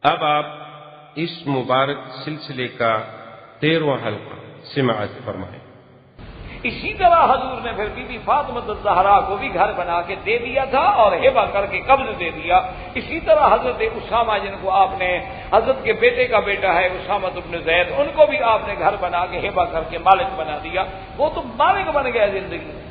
اب آپ اس مبارک سلسلے کا 13واں حلقہ سماعت فرمائیں۔ اسی طرح حضور نے پھر بی بی فاطمہ الزہرا کو بھی گھر بنا کے دے دیا تھا اور ہبہ کر کے قبض دے دیا۔ اسی طرح حضرت اسامہ جن کو آپ نے حضرت کے بیٹے کا بیٹا ہے اسامہ بن زید، ان کو بھی آپ نے گھر بنا کے ہبہ کر کے مالک بنا دیا، وہ تو مالک بن گیا زندگی میں۔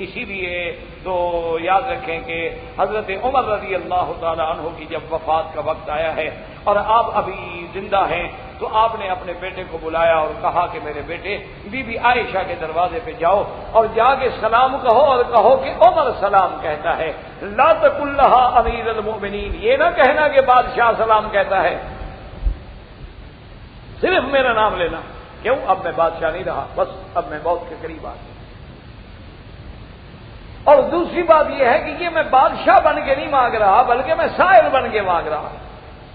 اسی لیے تو یاد رکھیں کہ حضرت عمر رضی اللہ تعالی عنہ کی جب وفات کا وقت آیا ہے اور آپ ابھی زندہ ہیں تو آپ نے اپنے بیٹے کو بلایا اور کہا کہ میرے بیٹے بی بی عائشہ کے دروازے پہ جاؤ اور جا کے سلام کہو اور کہو کہ عمر سلام کہتا ہے، لا تقل لها امیر المؤمنین، یہ نہ کہنا کہ بادشاہ سلام کہتا ہے، صرف میرا نام لینا۔ کیوں؟ اب میں بادشاہ نہیں رہا، بس اب میں موت کے قریب آ گیا۔ اور دوسری بات یہ ہے کہ یہ میں بادشاہ بن کے نہیں مانگ رہا بلکہ میں سائل بن کے مانگ رہا۔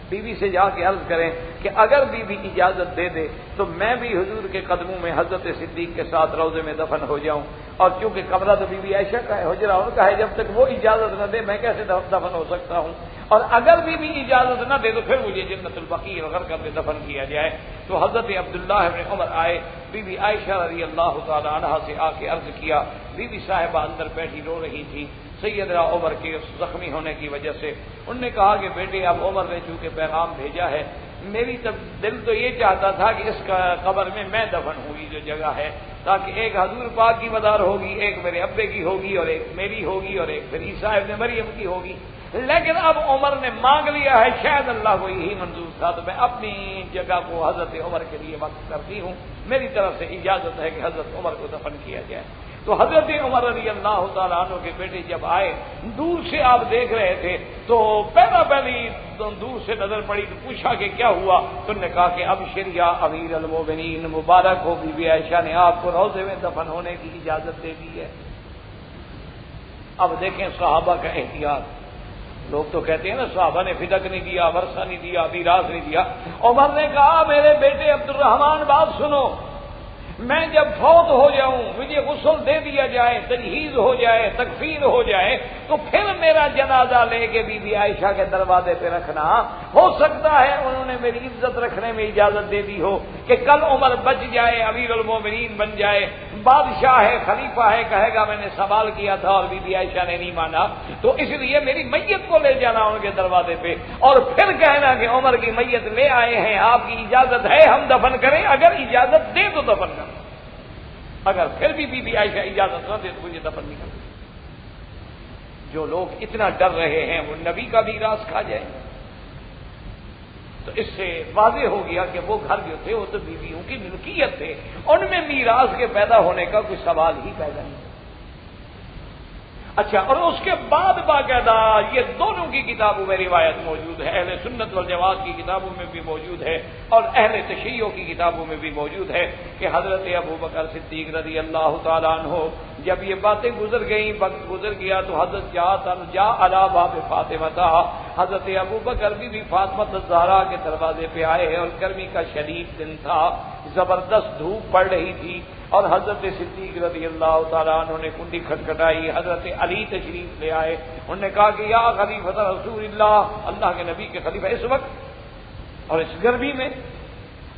بیوی سے جا کے عرض کریں کہ اگر بیوی اجازت دے دے تو میں بھی حضور کے قدموں میں حضرت صدیق کے ساتھ روضے میں دفن ہو جاؤں، اور چونکہ قبرہ تو بی بی عائشہ کا ہے، حجرہ ان کا ہے، جب تک وہ اجازت نہ دے میں کیسے دفن ہو سکتا ہوں، اور اگر بیوی اجازت نہ دے تو پھر مجھے جنت البقیع غرقد میں دفن کیا جائے۔ تو حضرت عبداللہ بن عمر آئے، بی بی عائشہ رضی اللہ تعالی عنہا سے آ کے عرض کیا، بی بی صاحبہ اندر بیٹھی رو رہی تھی سیدنا عمر کے زخمی ہونے کی وجہ سے۔ انہوں نے کہا کہ بیٹے اب عمر نے چونکہ پیغام بھیجا ہے، میری دل تو یہ چاہتا تھا کہ اس کا قبر میں دفن ہوئی جو جگہ ہے، تاکہ ایک حضور پاک کی مدار ہوگی، ایک میرے ابے کی ہوگی، اور ایک میری ہوگی، اور ایک پھر عیسیٰ ابن مریم کی ہوگی۔ لیکن اب عمر نے مانگ لیا ہے، شاید اللہ کو یہی منظور تھا، تو میں اپنی جگہ کو حضرت عمر کے لیے وقف کرتی ہوں، میری طرف سے اجازت ہے کہ حضرت عمر کو دفن کیا جائے۔ تو حضرت عمر رضی اللہ تعالیٰ عنہ کے بیٹے جب آئے، دور سے آپ دیکھ رہے تھے تو پہلی دور سے نظر پڑی تو پوچھا کہ کیا ہوا، تو انہوں نے کہا کہ ابشر یا امیر المومنین، مبارک ہو بی بی عائشہ نے آپ کو روضے میں دفن ہونے کی اجازت دے دی ہے۔ اب دیکھیں صحابہ کا احتیاط، لوگ تو کہتے ہیں نا صحابہ نے فدق نہیں دیا، ورثہ نہیں دیا، میراث نہیں دیا۔ عمر نے کہا میرے بیٹے عبد الرحمن بات سنو، میں جب فوت ہو جاؤں، مجھے غسل دے دیا جائے، تجہیز ہو جائے، تکفین ہو جائے، تو پھر میرا جنازہ لے کے بی بی عائشہ کے دروازے پہ رکھنا۔ ہو سکتا ہے انہوں نے میری عزت رکھنے میں اجازت دے دی ہو کہ کل عمر بچ جائے، امیر المومنین بن جائے، بادشاہ ہے، خلیفہ ہے، کہے گا میں نے سوال کیا تھا اور بی بی عائشہ نے نہیں مانا، تو اس لیے میری میت کو لے جانا ان کے دروازے پہ اور پھر کہنا کہ عمر کی میت لے آئے ہیں، آپ کی اجازت ہے ہم دفن کریں، اگر اجازت دے تو دفن کریں، اگر پھر بھی بی بی عائشہ اجازت نہ دے تو مجھے دفن نہیں کرنا۔ جو لوگ اتنا ڈر رہے ہیں وہ نبی کا میراث کھا جائیں، تو اس سے واضح ہو گیا کہ وہ گھر جو تھے وہ تو بیویوں کی ملکیت تھے، ان میں میراث کے پیدا ہونے کا کوئی سوال ہی پیدا نہیں۔ اچھا، اور اس کے بعد باقاعدہ یہ دونوں کی کتابوں میں روایت موجود ہے، اہل سنت والجماعت کی کتابوں میں بھی موجود ہے اور اہل تشیع کی کتابوں میں بھی موجود ہے کہ حضرت ابو بکر صدیق رضی اللہ تعالیٰ عنہ جب یہ باتیں گزر گئیں، وقت گزر گیا تو حضرت جا علی باب فاطمہ تھا، حضرت ابو بکر بھی فاطمہ الزہرا کے دروازے پہ آئے ہیں اور گرمی کا شدید دن تھا، زبردست دھوپ پڑ رہی تھی، اور حضرت صدیق رضی اللہ تعالیٰ عنہ نے کنڈی کھٹکھٹائی، حضرت علی تشریف لے آئے، انہوں نے کہا کہ یا خلیفۃ رسول اللہ، اللہ کے نبی کے خلیفہ اس وقت اور اس گرمی میں۔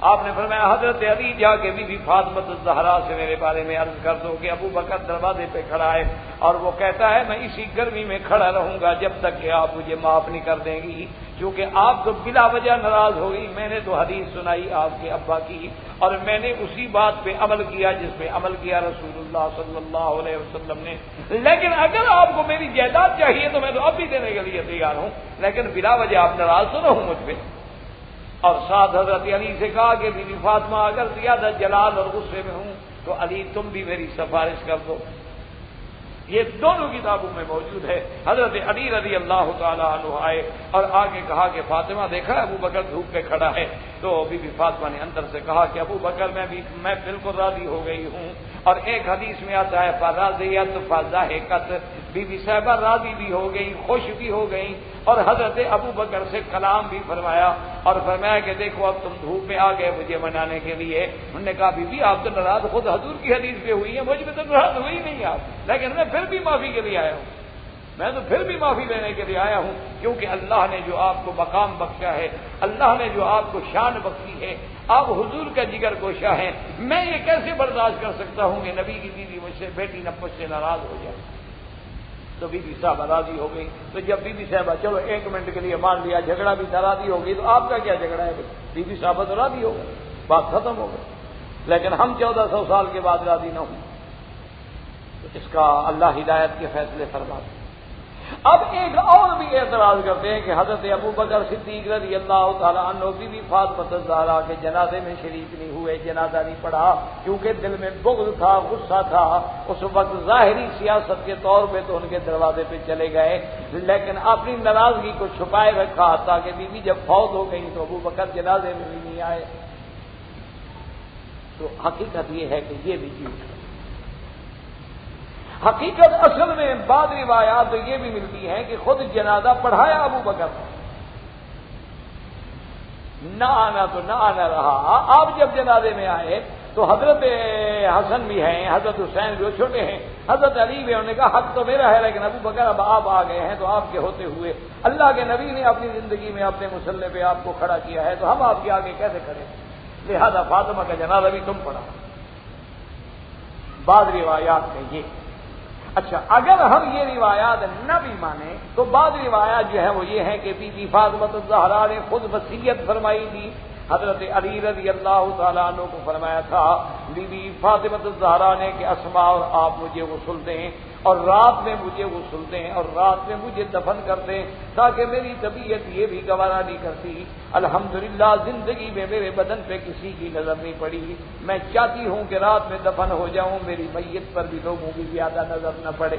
آپ نے فرمایا حضرت علی جا کے بی فاطمہ الزہرا سے میرے بارے میں عرض کر دو کہ ابو بکر دروازے پہ کھڑا ہے اور وہ کہتا ہے میں اسی گرمی میں کھڑا رہوں گا جب تک کہ آپ مجھے معاف نہیں کر دیں گی، کیونکہ آپ تو بلا وجہ ناراض ہو گئی، میں نے تو حدیث سنائی آپ کے ابا کی اور میں نے اسی بات پہ عمل کیا جس پہ عمل کیا رسول اللہ صلی اللہ علیہ وسلم نے، لیکن اگر آپ کو میری جائیداد چاہیے تو میں تو اب بھی دینے کے لیے تیار ہوں، لیکن بلا وجہ آپ ناراض تو نہ ہوں مجھ پہ۔ اور ساتھ حضرت علی سے کہا کہ بی بی فاطمہ اگر زیادہ جلال اور غصے میں ہوں تو علی تم بھی میری سفارش کر دو۔ یہ دونوں کتابوں میں موجود ہے۔ حضرت علی رضی اللہ تعالیٰ عنہ آئے اور آگے کہا کہ فاطمہ دیکھا ابو بکر دھوپ پہ کھڑا ہے، تو بی بی فاطمہ نے اندر سے کہا کہ ابو بکر میں بالکل راضی ہو گئی ہوں، اور ایک حدیث میں آتا ہے فراضیت فضاحکت، بی بی صاحبہ راضی بھی ہو گئی، خوش بھی ہو گئی، اور حضرت ابو بکر سے کلام بھی فرمایا اور فرمایا کہ دیکھو اب تم دھوپ میں آ گئے مجھے منانے کے لیے۔ انہوں نے کہا بی بی آپ تو ناراض خود حضور کی حدیث پہ ہوئی ہے، مجھ پہ تو ناراض ہوئی نہیں آپ، لیکن میں پھر بھی معافی کے لیے آیا ہوں۔ میں تو پھر بھی معافی لینے کے لیے آیا ہوں، کیونکہ اللہ نے جو آپ کو مقام بخشا ہے، اللہ نے جو آپ کو شان بخشی ہے، آپ حضور کا جگر گوشہ ہیں، میں یہ کیسے برداشت کر سکتا ہوں کہ نبی کی بیوی مجھ سے، بیٹی مجھ سے ناراض ہو جائے؟ تو بی بی صاحبہ راضی ہو گئی۔ تو جب بی بی صاحبہ چلو 1 منٹ کے لیے مان لیا جھگڑا بھی تھا، راضی ہو گئی، تو آپ کا کیا جھگڑا ہے؟ بی بی صاحبہ تو راضی ہو گئی، بات ختم ہو گئی۔ لیکن ہم 1400 سال کے بعد راضی نہ ہوں، تو اس کا اللہ ہدایت کے فیصلے فرماتے ہیں۔ اب ایک اور بھی اعتراض کرتے ہیں کہ حضرت ابو بکر صدیق رضی اللہ تعالیٰ عنہ بی بی فاطمہ الزہرا کے جنازے میں شریک نہیں ہوئے، جنازہ نہیں پڑھا، کیونکہ دل میں بغض تھا، غصہ تھا۔ اس وقت ظاہری سیاست کے طور پہ تو ان کے دروازے پہ چلے گئے، لیکن اپنی ناراضگی کو چھپائے رکھا، تاکہ بی بی جب فوت ہو گئی تو ابو بکر جنازے میں بھی نہیں آئے۔ تو حقیقت یہ ہے کہ یہ بھی جھوٹ ہے۔ حقیقت اصل میں بعض روایات تو یہ بھی ملتی ہیں کہ خود جنازہ پڑھایا ابو بکر، نہ آنا تو نہ آنا رہا۔ آپ جب جنازے میں آئے تو حضرت حسن بھی ہیں، حضرت حسین جو چھوٹے ہیں، حضرت علی بھی، انہوں نے کہا حق تو میرا ہے، لیکن ابو بکر اب آپ آ گئے ہیں تو آپ کے ہوتے ہوئے اللہ کے نبی نے اپنی زندگی میں اپنے مسلح پہ آپ کو کھڑا کیا ہے، تو ہم آپ کے آگے کیسے کھڑے؟ لہذا فاطمہ کا جنازہ بھی تم پڑھا۔ بعض روایات میں یہ۔ اچھا، اگر ہم یہ روایات نہ بھی مانیں تو بعض روایات جو ہے وہ یہ ہے کہ بی بی فاطمہ الزہرا نے خود وصیت فرمائی تھی۔ حضرت علی رضی اللہ تعالیٰ عنہ کو فرمایا تھا بی بی فاطمہ الزہرا نے کہ اسماء اور آپ مجھے غسل دیں، اور رات میں مجھے غسل دیں، اور رات میں مجھے دفن کر دیں، تاکہ میری طبیعت یہ بھی گوارا نہیں کرتی۔ الحمدللہ زندگی میں میرے بدن پہ کسی کی نظر نہیں پڑی، میں چاہتی ہوں کہ رات میں دفن ہو جاؤں، میری میت پر بھی لوگوں کی زیادہ نظر نہ پڑے۔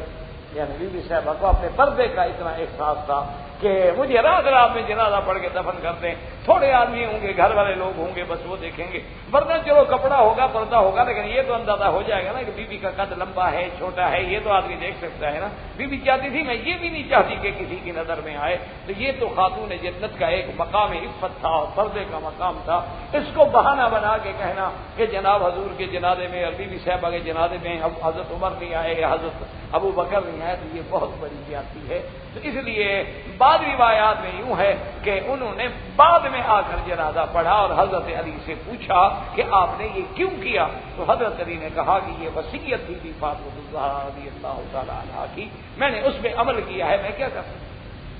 یعنی بی بی صاحبہ کو اپنے پردے کا اتنا احساس تھا کہ مجھے رات رات میں جنازہ پڑھ کے دفن کر دیں، تھوڑے آدمی ہوں گے، گھر والے لوگ ہوں گے، بس وہ دیکھیں گے، ورنہ چلو کپڑا ہوگا، پردہ ہوگا، لیکن یہ تو اندازہ ہو جائے گا نا کہ بی بی کا قد لمبا ہے، چھوٹا ہے، یہ تو آدمی دیکھ سکتا ہے نا۔ بی بی چاہتی تھی میں یہ بھی نہیں چاہتی کہ کسی کی نظر میں آئے، تو یہ تو خاتون جنت کا ایک مقام عفت تھا اور پردے کا مقام تھا۔ اس کو بہانہ بنا کے کہنا کہ جناب حضور کے جنازے میں اور بی بی صاحبہ کے جنازے میں حضرت عمر نہیں آئے یا حضرت ابو بکر نہیں آئے، تو یہ بہت بڑی زیادتی ہے۔ تو اس لیے بعض روایات میں یوں ہے کہ انہوں نے بعد میں آ کر جنازہ پڑھا اور حضرت علی سے پوچھا کہ آپ نے یہ کیوں کیا؟ تو حضرت علی نے کہا کہ یہ وصیت تھی بی فاطمہ الزہرا رضی اللہ تعالی عنہا کی، میں نے اس پہ عمل کیا ہے، میں کیا کر سکتا ہوں؟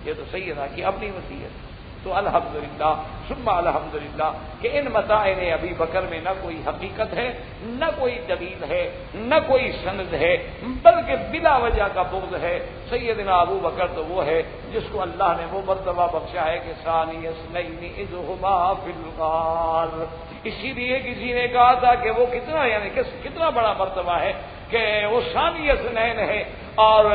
یہ تو سیدہ کی اپنی وصیت۔ تو الحمدللہ ثم الحمدللہ کہ ان مسائل ابی بکر میں نہ کوئی حقیقت ہے، نہ کوئی دلیل ہے، نہ کوئی سند ہے، بلکہ بلا وجہ کا بغض ہے۔ سیدنا ابو بکر تو وہ ہے جس کو اللہ نے وہ مرتبہ بخشا ہے کہ ثانی اثنین اذ ہما فی الغار۔ اسی لیے کسی نے کہا تھا کہ وہ کتنا بڑا مرتبہ ہے کہ وہ ثانی اثنین ہے اور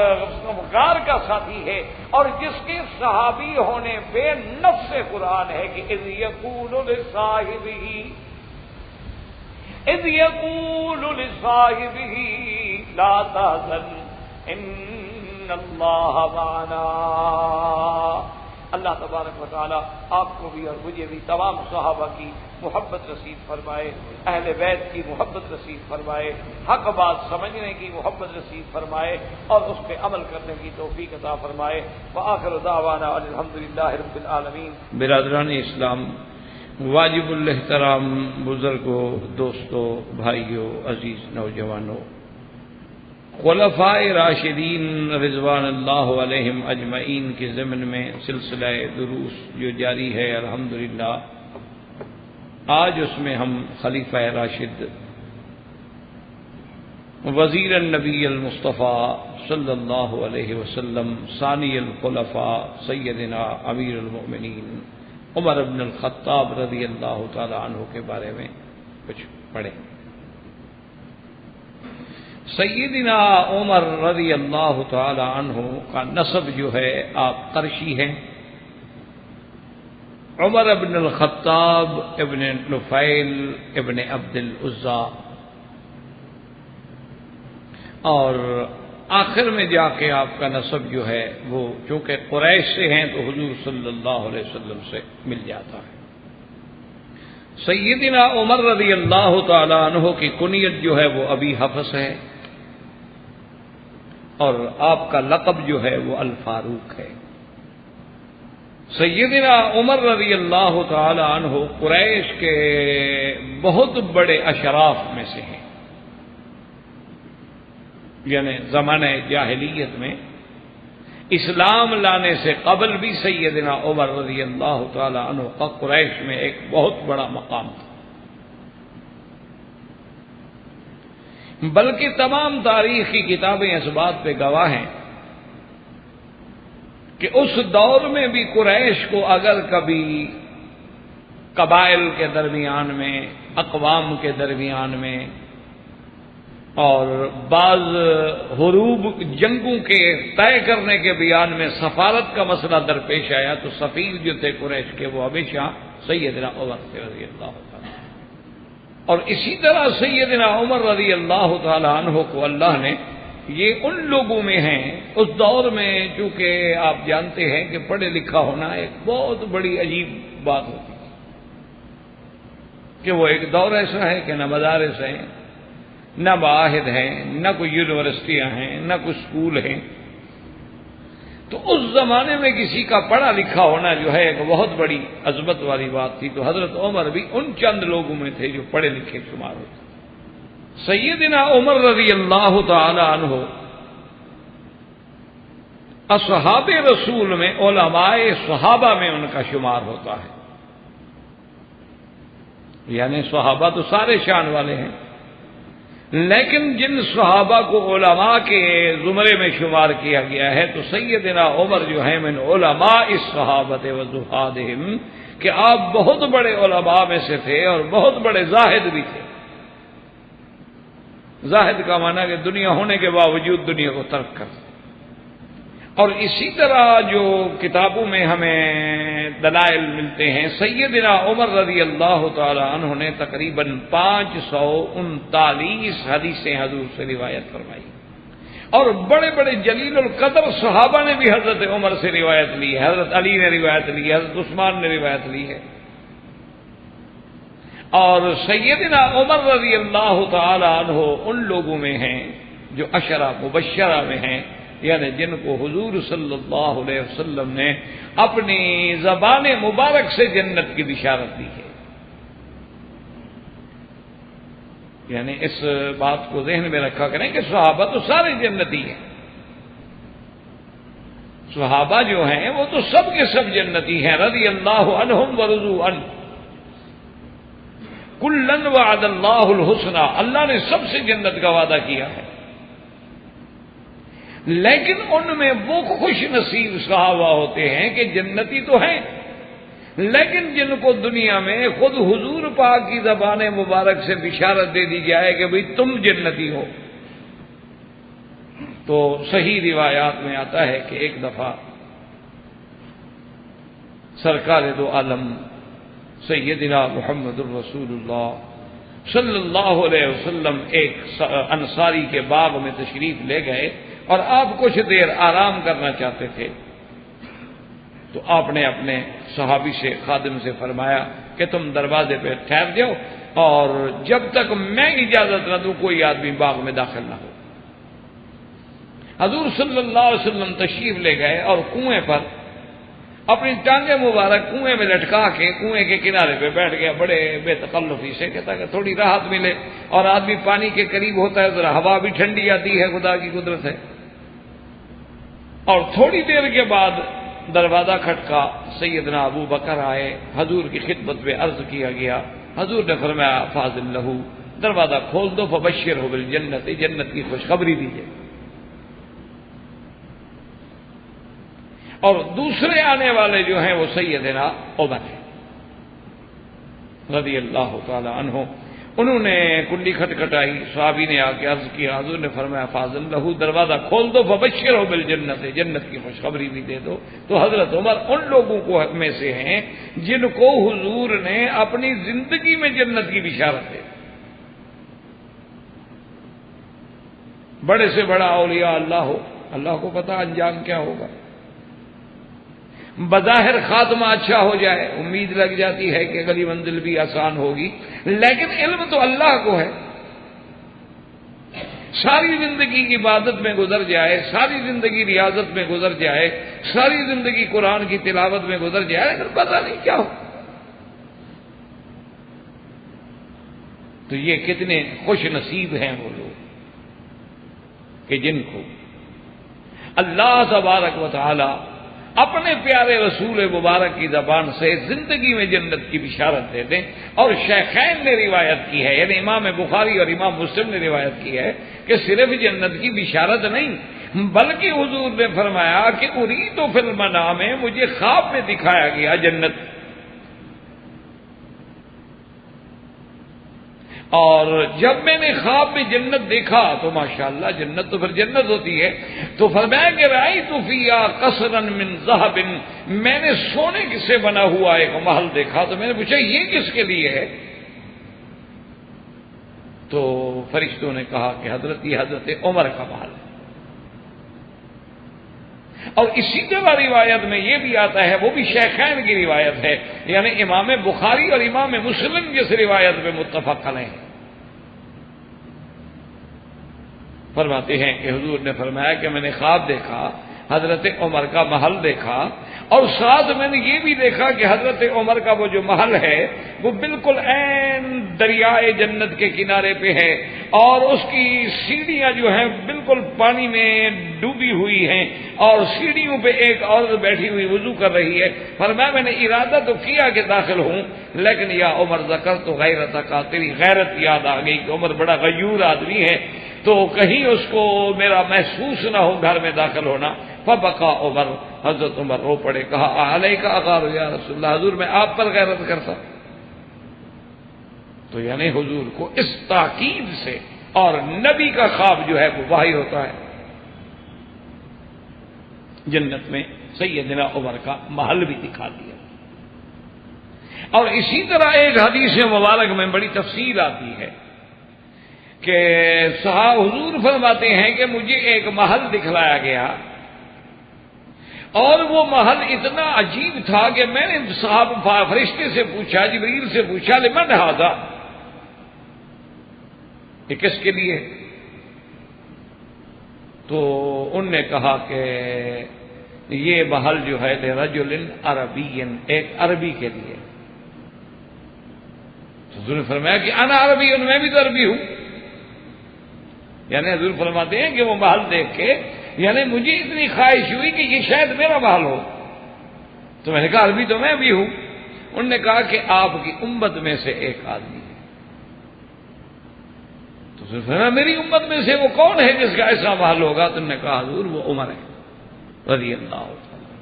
غار کا ساتھی ہے، اور جس کے صحابی ہونے پہ نفس قرآن ہے کہ اذ یقول لصاحبہ لا تحزن ان اللہ معنا۔ اللہ تبارک و تعالی آپ کو بھی اور مجھے بھی تمام صحابہ کی محبت نصیب فرمائے، اہل بیت کی محبت نصیب فرمائے، حق بات سمجھنے کی محبت نصیب فرمائے اور اس پہ عمل کرنے کی توفیق عطا فرمائے۔ وآخر دعوانا الحمدللہ رب العالمین۔ برادران اسلام، واجب الاحترام بزرگوں، دوستوں، بھائیوں، عزیز نوجوانوں، خلفائے راشدین رضوان اللہ علیہم اجمعین کے ضمن میں سلسلہ دروس جو جاری ہے الحمدللہ، آج اس میں ہم خلیفہ راشد وزیر النبی المصطفیٰ صلی اللہ علیہ وسلم ثانی الخلفاء سیدنا امیر المؤمنین عمر بن الخطاب رضی اللہ تعالی عنہ کے بارے میں کچھ پڑھیں۔ سیدنا عمر رضی اللہ تعالی عنہ کا نسب جو ہے آپ قرشی ہیں۔ عمر ابن الخطاب ابن نفیل ابن عبد العزیٰ، اور آخر میں جا کے آپ کا نسب جو ہے وہ چونکہ قریش سے ہیں تو حضور صلی اللہ علیہ وسلم سے مل جاتا ہے۔ سیدنا عمر رضی اللہ تعالی عنہ کی کنیت جو ہے وہ ابی حفص ہے، اور آپ کا لقب جو ہے وہ الفاروق ہے۔ سیدنا عمر رضی اللہ تعالی عنہ قریش کے بہت بڑے اشراف میں سے ہیں، یعنی زمانہ جاہلیت میں اسلام لانے سے قبل بھی سیدنا عمر رضی اللہ تعالی عنہ کا قریش میں ایک بہت بڑا مقام تھا، بلکہ تمام تاریخی کتابیں اس بات پہ گواہ ہیں کہ اس دور میں بھی قریش کو اگر کبھی قبائل کے درمیان میں، اقوام کے درمیان میں اور بعض حروب جنگوں کے طے کرنے کے بیان میں سفارت کا مسئلہ درپیش آیا تو سفیر جو تھے قریش کے وہ ہمیشہ سیدنا عمر رضی اللہ تعالیٰ، اور اسی طرح سیدنا عمر رضی اللہ تعالی عنہ کو اللہ نے یہ ان لوگوں میں ہیں، اس دور میں چونکہ آپ جانتے ہیں کہ پڑھے لکھا ہونا ایک بہت بڑی عجیب بات ہوتی ہے کہ وہ ایک دور ایسا ہے کہ نہ مدارس ہیں، نہ معاہد ہیں، نہ کوئی یونیورسٹیاں ہیں، نہ کوئی اسکول ہیں، تو اس زمانے میں کسی کا پڑھا لکھا ہونا جو ہے ایک بہت بڑی عظمت والی بات تھی۔ تو حضرت عمر بھی ان چند لوگوں میں تھے جو پڑھے لکھے شمار ہوتے۔ سیدنا عمر رضی اللہ تعالی عنہ اصحاب رسول میں، علماء صحابہ میں ان کا شمار ہوتا ہے، یعنی صحابہ تو سارے شان والے ہیں، لیکن جن صحابہ کو علماء کے زمرے میں شمار کیا گیا ہے تو سیدنا عمر جو ہیں من علماء الصحابۃ و زہادہم، کہ آپ بہت بڑے علماء میں سے تھے اور بہت بڑے زاہد بھی تھے۔ زاہد کا معنی کہ دنیا ہونے کے باوجود دنیا کو ترک کر۔ اور اسی طرح جو کتابوں میں ہمیں دلائل ملتے ہیں، سیدنا عمر رضی اللہ تعالی عنہ نے تقریباً 539 حدیثیں حضور سے روایت فرمائی، اور بڑے بڑے جلیل القدر صحابہ نے بھی حضرت عمر سے روایت لی ہے، حضرت علی نے روایت لی ہے، حضرت عثمان نے روایت لی ہے، اور سیدنا عمر رضی اللہ تعالی عنہ ان لوگوں میں ہیں جو عشرہ مبشرہ میں ہیں، یعنی جن کو حضور صلی اللہ علیہ وسلم نے اپنی زبان مبارک سے جنت کی بشارت دی ہے۔ یعنی اس بات کو ذہن میں رکھا کریں کہ صحابہ تو سارے جنتی ہیں، صحابہ جو ہیں وہ تو سب کے سب جنتی ہیں، رضی اللہ عنہم ورضوا عنہ، کلن وعد اللہ الحسنى، اللہ نے سب سے جنت کا وعدہ کیا ہے، لیکن ان میں وہ خوش نصیب صحابہ ہوتے ہیں کہ جنتی تو ہیں، لیکن جن کو دنیا میں خود حضور پاک کی زبان مبارک سے بشارت دے دی جائے کہ بھئی تم جنتی ہو۔ تو صحیح روایات میں آتا ہے کہ ایک دفعہ سرکار دو عالم سیدنا محمد الرسول اللہ صلی اللہ علیہ وسلم ایک انصاری کے باغ میں تشریف لے گئے اور آپ کچھ دیر آرام کرنا چاہتے تھے، تو آپ نے اپنے صحابی سے، خادم سے فرمایا کہ تم دروازے پہ ٹھہر جاؤ اور جب تک میں اجازت نہ دوں کوئی آدمی باغ میں داخل نہ ہو۔ حضور صلی اللہ علیہ وسلم تشریف لے گئے اور کنویں پر اپنی ٹانگیں مبارک کنویں میں لٹکا کے کنویں کے کنارے پہ بیٹھ گیا بڑے بے تکلفی سے، کہتا کہ تھوڑی راحت ملے، اور آدمی پانی کے قریب ہوتا ہے ذرا ہوا بھی ٹھنڈی آتی ہے، خدا کی قدرت ہے۔ اور تھوڑی دیر کے بعد دروازہ کھٹکا، سیدنا ابو بکر آئے، حضور کی خدمت میں عرض کیا گیا، حضور نے فرمایا فاضل لہو، دروازہ کھول دو، فبشرہ بالجنت، جنت کی خوشخبری دیجیے۔ اور دوسرے آنے والے جو ہیں وہ سیدنا عمر ہیں رضی اللہ تعالی عنہ، انہوں نے کنڈی کھٹکھٹائی، صحابی نے آ کے عرض کیا، حضور نے فرمایا فاضل لہو، دروازہ کھول دو، فبشرہ بالجنت، جنت کی خوشخبری بھی دے دو۔ تو حضرت عمر ان لوگوں کو میں سے ہیں جن کو حضور نے اپنی زندگی میں جنت کی بشارت دی۔ بڑے سے بڑا اولیاء اللہ ہو، اللہ کو پتہ انجام کیا ہوگا، بظاہر خاتمہ اچھا ہو جائے، امید لگ جاتی ہے کہ اگلی منزل بھی آسان ہوگی، لیکن علم تو اللہ کو ہے۔ ساری زندگی عبادت میں گزر جائے، ساری زندگی ریاضت میں گزر جائے، ساری زندگی قرآن کی تلاوت میں گزر جائے، اگر پتہ نہیں کیا ہو، تو یہ کتنے خوش نصیب ہیں وہ لوگ کہ جن کو اللہ تبارک و تعالی اپنے پیارے رسول مبارک کی زبان سے زندگی میں جنت کی بشارت دے دیں۔ اور شیخین نے روایت کی ہے، یعنی امام بخاری اور امام مسلم نے روایت کی ہے کہ صرف جنت کی بشارت نہیں، بلکہ حضور نے فرمایا کہ اریت فی المنام میں، مجھے خواب میں دکھایا گیا جنت، اور جب میں نے خواب میں جنت دیکھا تو ماشاءاللہ جنت تو پھر جنت ہوتی ہے، تو فرمایا کہ رأیت فیہا قصرا من ذہب، میں نے سونے سے بنا ہوا ایک محل دیکھا، تو میں نے پوچھا یہ کس کے لیے ہے؟ تو فرشتوں نے کہا کہ حضرت عمر کا محل ہے۔ اور اسی طرح روایت میں یہ بھی آتا ہے، وہ بھی شیخین کی روایت ہے، یعنی امام بخاری اور امام مسلم جس روایت میں متفق علیہ ہیں، فرماتے ہیں کہ حضور نے فرمایا کہ میں نے خواب دیکھا، حضرت عمر کا محل دیکھا، اور ساتھ میں نے یہ بھی دیکھا کہ حضرت عمر کا وہ جو محل ہے وہ بالکل عین دریائے جنت کے کنارے پہ ہے، اور اس کی سیڑھیاں جو ہیں بالکل پانی میں ڈوبی ہوئی ہیں، اور سیڑھیوں پہ ایک عورت بیٹھی ہوئی وضو کر رہی ہے۔ فرمایا میں نے ارادہ تو کیا کہ داخل ہوں، لیکن یا عمر ذکرت غیرتک، تیری غیرت یاد آ گئی کہ عمر بڑا غیور آدمی ہے، تو کہیں اس کو میرا محسوس نہ ہو گھر میں داخل ہونا۔ فبکا عمر، حضرت عمر رو پڑے، کہا علیک اغار یا رسول اللہ، حضور میں آپ پر غیرت کرتا۔ تو یعنی حضور کو اس تاکید سے، اور نبی کا خواب جو ہے وہ واحد ہوتا ہے، جنت میں سیدنا عمر کا محل بھی دکھا دیا۔ اور اسی طرح ایک حدیث مبارک میں بڑی تفصیل آتی ہے کہ حضور فرماتے ہیں کہ مجھے ایک محل دکھلایا گیا، اور وہ محل اتنا عجیب تھا کہ میں نے فرشتے سے پوچھا، جبریل سے پوچھا، لمن ھذا، یہ کس کے لیے؟ تو ان نے کہا کہ یہ محل جو ہے لرجل عربی، ایک عربی کے لیے۔ حضور نے فرمایا کہ انا عربی، میں بھی تو عربی ہوں۔ یعنی حضور فرماتے ہیں کہ وہ محل دیکھ کے یعنی مجھے اتنی خواہش ہوئی کہ یہ شاید میرا محل ہو، تو میں نے کہا عربی تو میں بھی ہوں۔ انہوں نے کہا کہ آپ کی امت میں سے ایک آدمی ہے۔ تو حضور فرمایا میری امت میں سے وہ کون ہے جس کا ایسا محل ہوگا؟ تو انہوں نے کہا حضور وہ عمر ہے رضی اللہ تعالی۔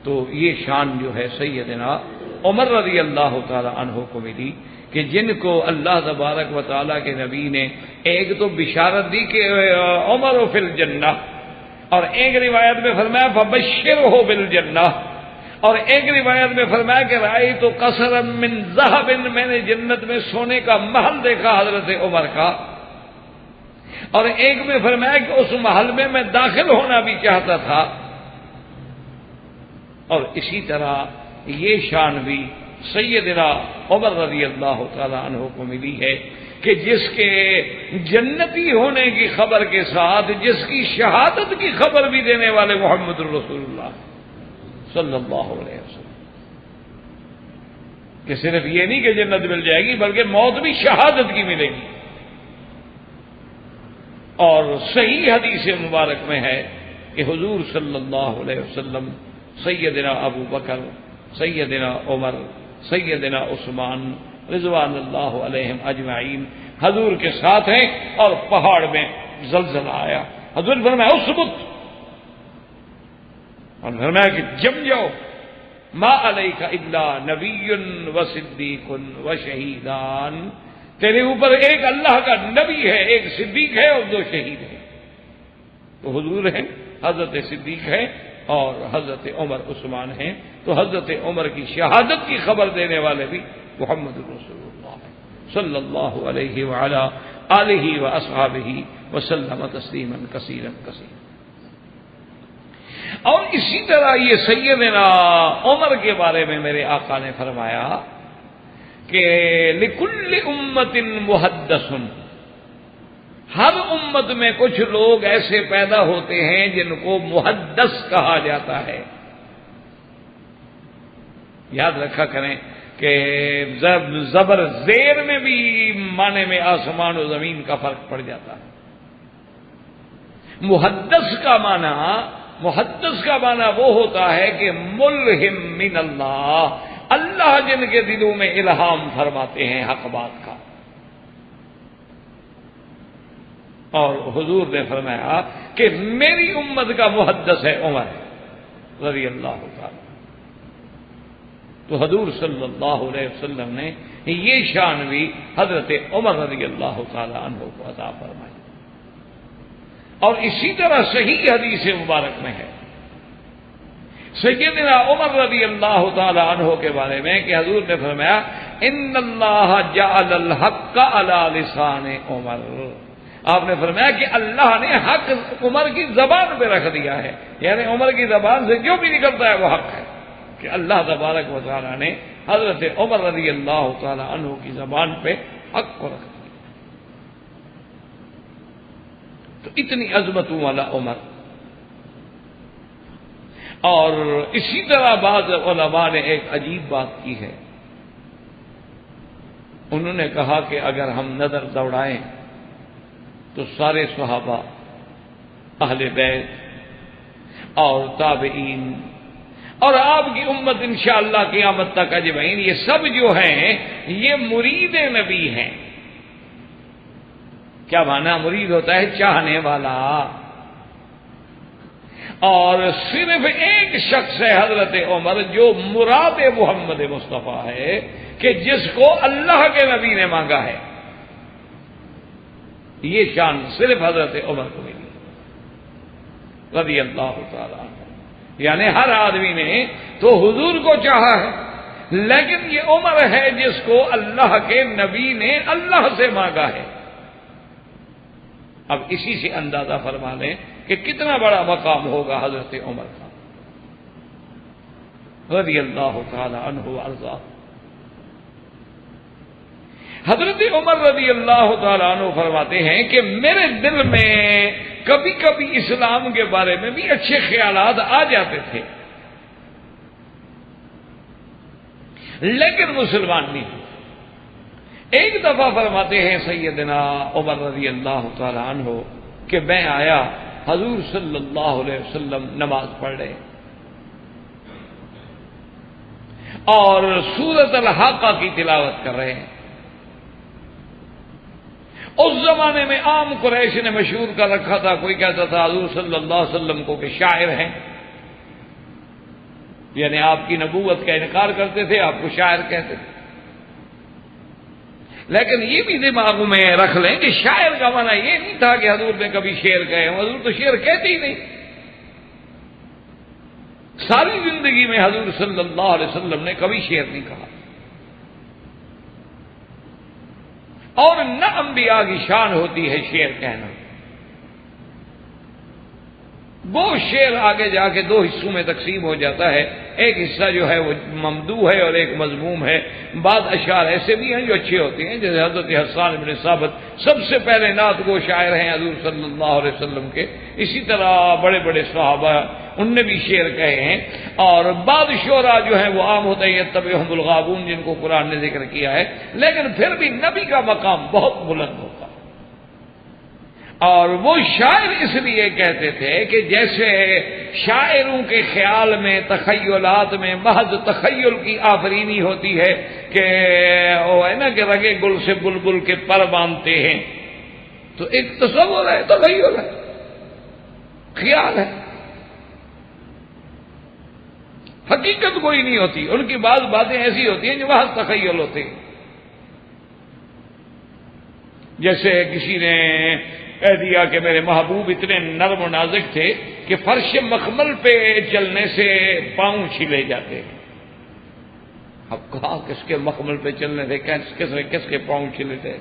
تو یہ شان جو ہے سیدنا عمر رضی اللہ تعالی عنہ کو ملی کہ جن کو اللہ تبارک و تعالیٰ کے نبی نے ایک تو بشارت دی کہ عمر فی الجنہ، اور ایک روایت میں فرمایا فبشرہ بالجنہ، اور ایک روایت میں فرمایا کہ رأیت قصرا من ذہب، میں نے جنت میں سونے کا محل دیکھا حضرت عمر کا، اور ایک میں فرمایا کہ اس محل میں میں داخل ہونا بھی چاہتا تھا۔ اور اسی طرح یہ شان بھی سیدنا عمر رضی اللہ تعالی عنہ کو ملی ہے کہ جس کے جنتی ہونے کی خبر کے ساتھ جس کی شہادت کی خبر بھی دینے والے محمد رسول اللہ صلی اللہ علیہ وسلم، کہ صرف یہ نہیں کہ جنت مل جائے گی بلکہ موت بھی شہادت کی ملے گی۔ اور صحیح حدیث مبارک میں ہے کہ حضور صلی اللہ علیہ وسلم سیدنا ابو بکر، سیدنا عمر، سیدنا عثمان رضوان اللہ علیہم اجمعین حضور کے ساتھ ہیں، اور پہاڑ میں زلزلہ آیا، حضور فرمایا اثبت، اور فرمایا کہ جم جاؤ، ما علیک الا نبی و صدیق و شہیدان، تیرے اوپر ایک اللہ کا نبی ہے، ایک صدیق ہے، اور 2 شہید ہیں۔ تو حضور ہیں، حضرت صدیق ہے، اور حضرت عمر عثمان ہیں، تو حضرت عمر کی شہادت کی خبر دینے والے بھی محمد رسول اللہ صلی اللہ علیہ وعلی آلہ واصحابہ وسلم تسلیما کثیرا کثیرا۔ اور اسی طرح یہ سیدنا عمر کے بارے میں میرے آقا نے فرمایا کہ لکل امت محدث، ہر امت میں کچھ لوگ ایسے پیدا ہوتے ہیں جن کو محدث کہا جاتا ہے. یاد رکھا کریں کہ زبر زیر میں بھی معنی میں آسمان و زمین کا فرق پڑ جاتا ہے. محدث کا معنی وہ ہوتا ہے کہ ملہم من اللہ، اللہ جن کے دلوں میں الہام فرماتے ہیں حق بات کا. اور حضور نے فرمایا کہ میری امت کا محدث ہے عمر رضی اللہ تعالی. تو حضور صلی اللہ علیہ وسلم نے یہ شان بھی حضرت عمر رضی اللہ تعالی عنہ کو عطا فرمائی. اور اسی طرح صحیح حدیث مبارک میں ہے سیدنا عمر رضی اللہ تعالی عنہ کے بارے میں کہ حضور نے فرمایا ان اللہ جعل الحق علی لسان عمر. آپ نے فرمایا کہ اللہ نے حق عمر کی زبان پہ رکھ دیا ہے، یعنی عمر کی زبان سے جو بھی نکلتا ہے وہ حق ہے، کہ اللہ تبارک و تعالیٰ نے حضرت عمر رضی اللہ تعالی عنہ کی زبان پہ حق کو رکھ دیا. تو اتنی عظمتوں والا عمر. اور اسی طرح بعض علماء نے ایک عجیب بات کی ہے. انہوں نے کہا کہ اگر ہم نظر دوڑائیں تو سارے صحابہ، اہل بیت اور تابعین اور آپ کی امت انشاءاللہ قیامت تک اجمعین، یہ سب جو ہیں یہ مرید نبی ہیں. کیا معنی مرید ہوتا ہے؟ چاہنے والا. اور صرف ایک شخص ہے حضرت عمر جو مراد محمد مصطفیٰ ہے، کہ جس کو اللہ کے نبی نے مانگا ہے. یہ شان صرف حضرت عمر کو ملی رضی اللہ تعالی عنہ. یعنی ہر آدمی نے تو حضور کو چاہا ہے، لیکن یہ عمر ہے جس کو اللہ کے نبی نے اللہ سے مانگا ہے. اب اسی سے اندازہ فرما لیں کہ کتنا بڑا مقام ہوگا حضرت عمر کا رضی اللہ تعالی عنہ وارضاہ. حضرت عمر رضی اللہ تعالیٰ عنہ فرماتے ہیں کہ میرے دل میں کبھی کبھی اسلام کے بارے میں بھی اچھے خیالات آ جاتے تھے، لیکن مسلمان نہیں. ایک دفعہ فرماتے ہیں سیدنا عمر رضی اللہ تعالیٰ عنہ کہ میں آیا، حضور صلی اللہ علیہ وسلم نماز پڑھ رہے اور سورۃ الحاقہ کی تلاوت کر رہے ہیں. اس زمانے میں عام قریش نے مشہور کر رکھا تھا، کوئی کہتا تھا حضور صلی اللہ علیہ وسلم کو کہ شاعر ہیں، یعنی آپ کی نبوت کا انکار کرتے تھے، آپ کو شاعر کہتے تھے. لیکن یہ بھی دماغ میں رکھ لیں کہ شاعر کا معنی یہ نہیں تھا کہ حضور نے کبھی شعر کہے. حضور تو شعر کہتے ہی نہیں. ساری زندگی میں حضور صلی اللہ علیہ وسلم نے کبھی شعر نہیں کہا، اور نہ انبیاء کی شان ہوتی ہے شعر کہنا. وہ شعر آگے جا کے دو حصوں میں تقسیم ہو جاتا ہے. ایک حصہ جو ہے وہ ممدوح ہے اور ایک مذموم ہے. بعض اشعار ایسے بھی ہیں جو اچھے ہوتے ہیں، جیسے حضرت حسان بن ثابت سب سے پہلے نعت گو شاعر ہیں حضور صلی اللہ علیہ وسلم کے. اسی طرح بڑے بڑے صحابہ ان نے بھی شعر کہے ہیں. اور بعض شعراء جو ہیں وہ عام ہوتے ہیں یتبعہم الغاوون، جن کو قرآن نے ذکر کیا ہے، لیکن پھر بھی نبی کا مقام بہت بلند ہوتا. اور وہ شاعر اس لیے کہتے تھے کہ جیسے شاعروں کے خیال میں تخیلات میں محض تخیل کی آفرینی ہوتی ہے کہ وہ ہے نا کہ رگے گل سے بلبل کے پر باندھتے ہیں، تو ایک تصور ہے، تخیل ہے، خیال ہے، حقیقت کوئی نہیں ہوتی. ان کی بعض باتیں ایسی ہوتی ہیں جو محض تخیل ہوتے ہیں. جیسے کسی نے کہہ دیا کہ میرے محبوب اتنے نرم و نازک تھے کہ فرش مخمل پہ چلنے سے پاؤں چھلے جاتے. اب کہا کس کے مخمل پہ چلنے تھے، کس کے پاؤں چھلے تھے،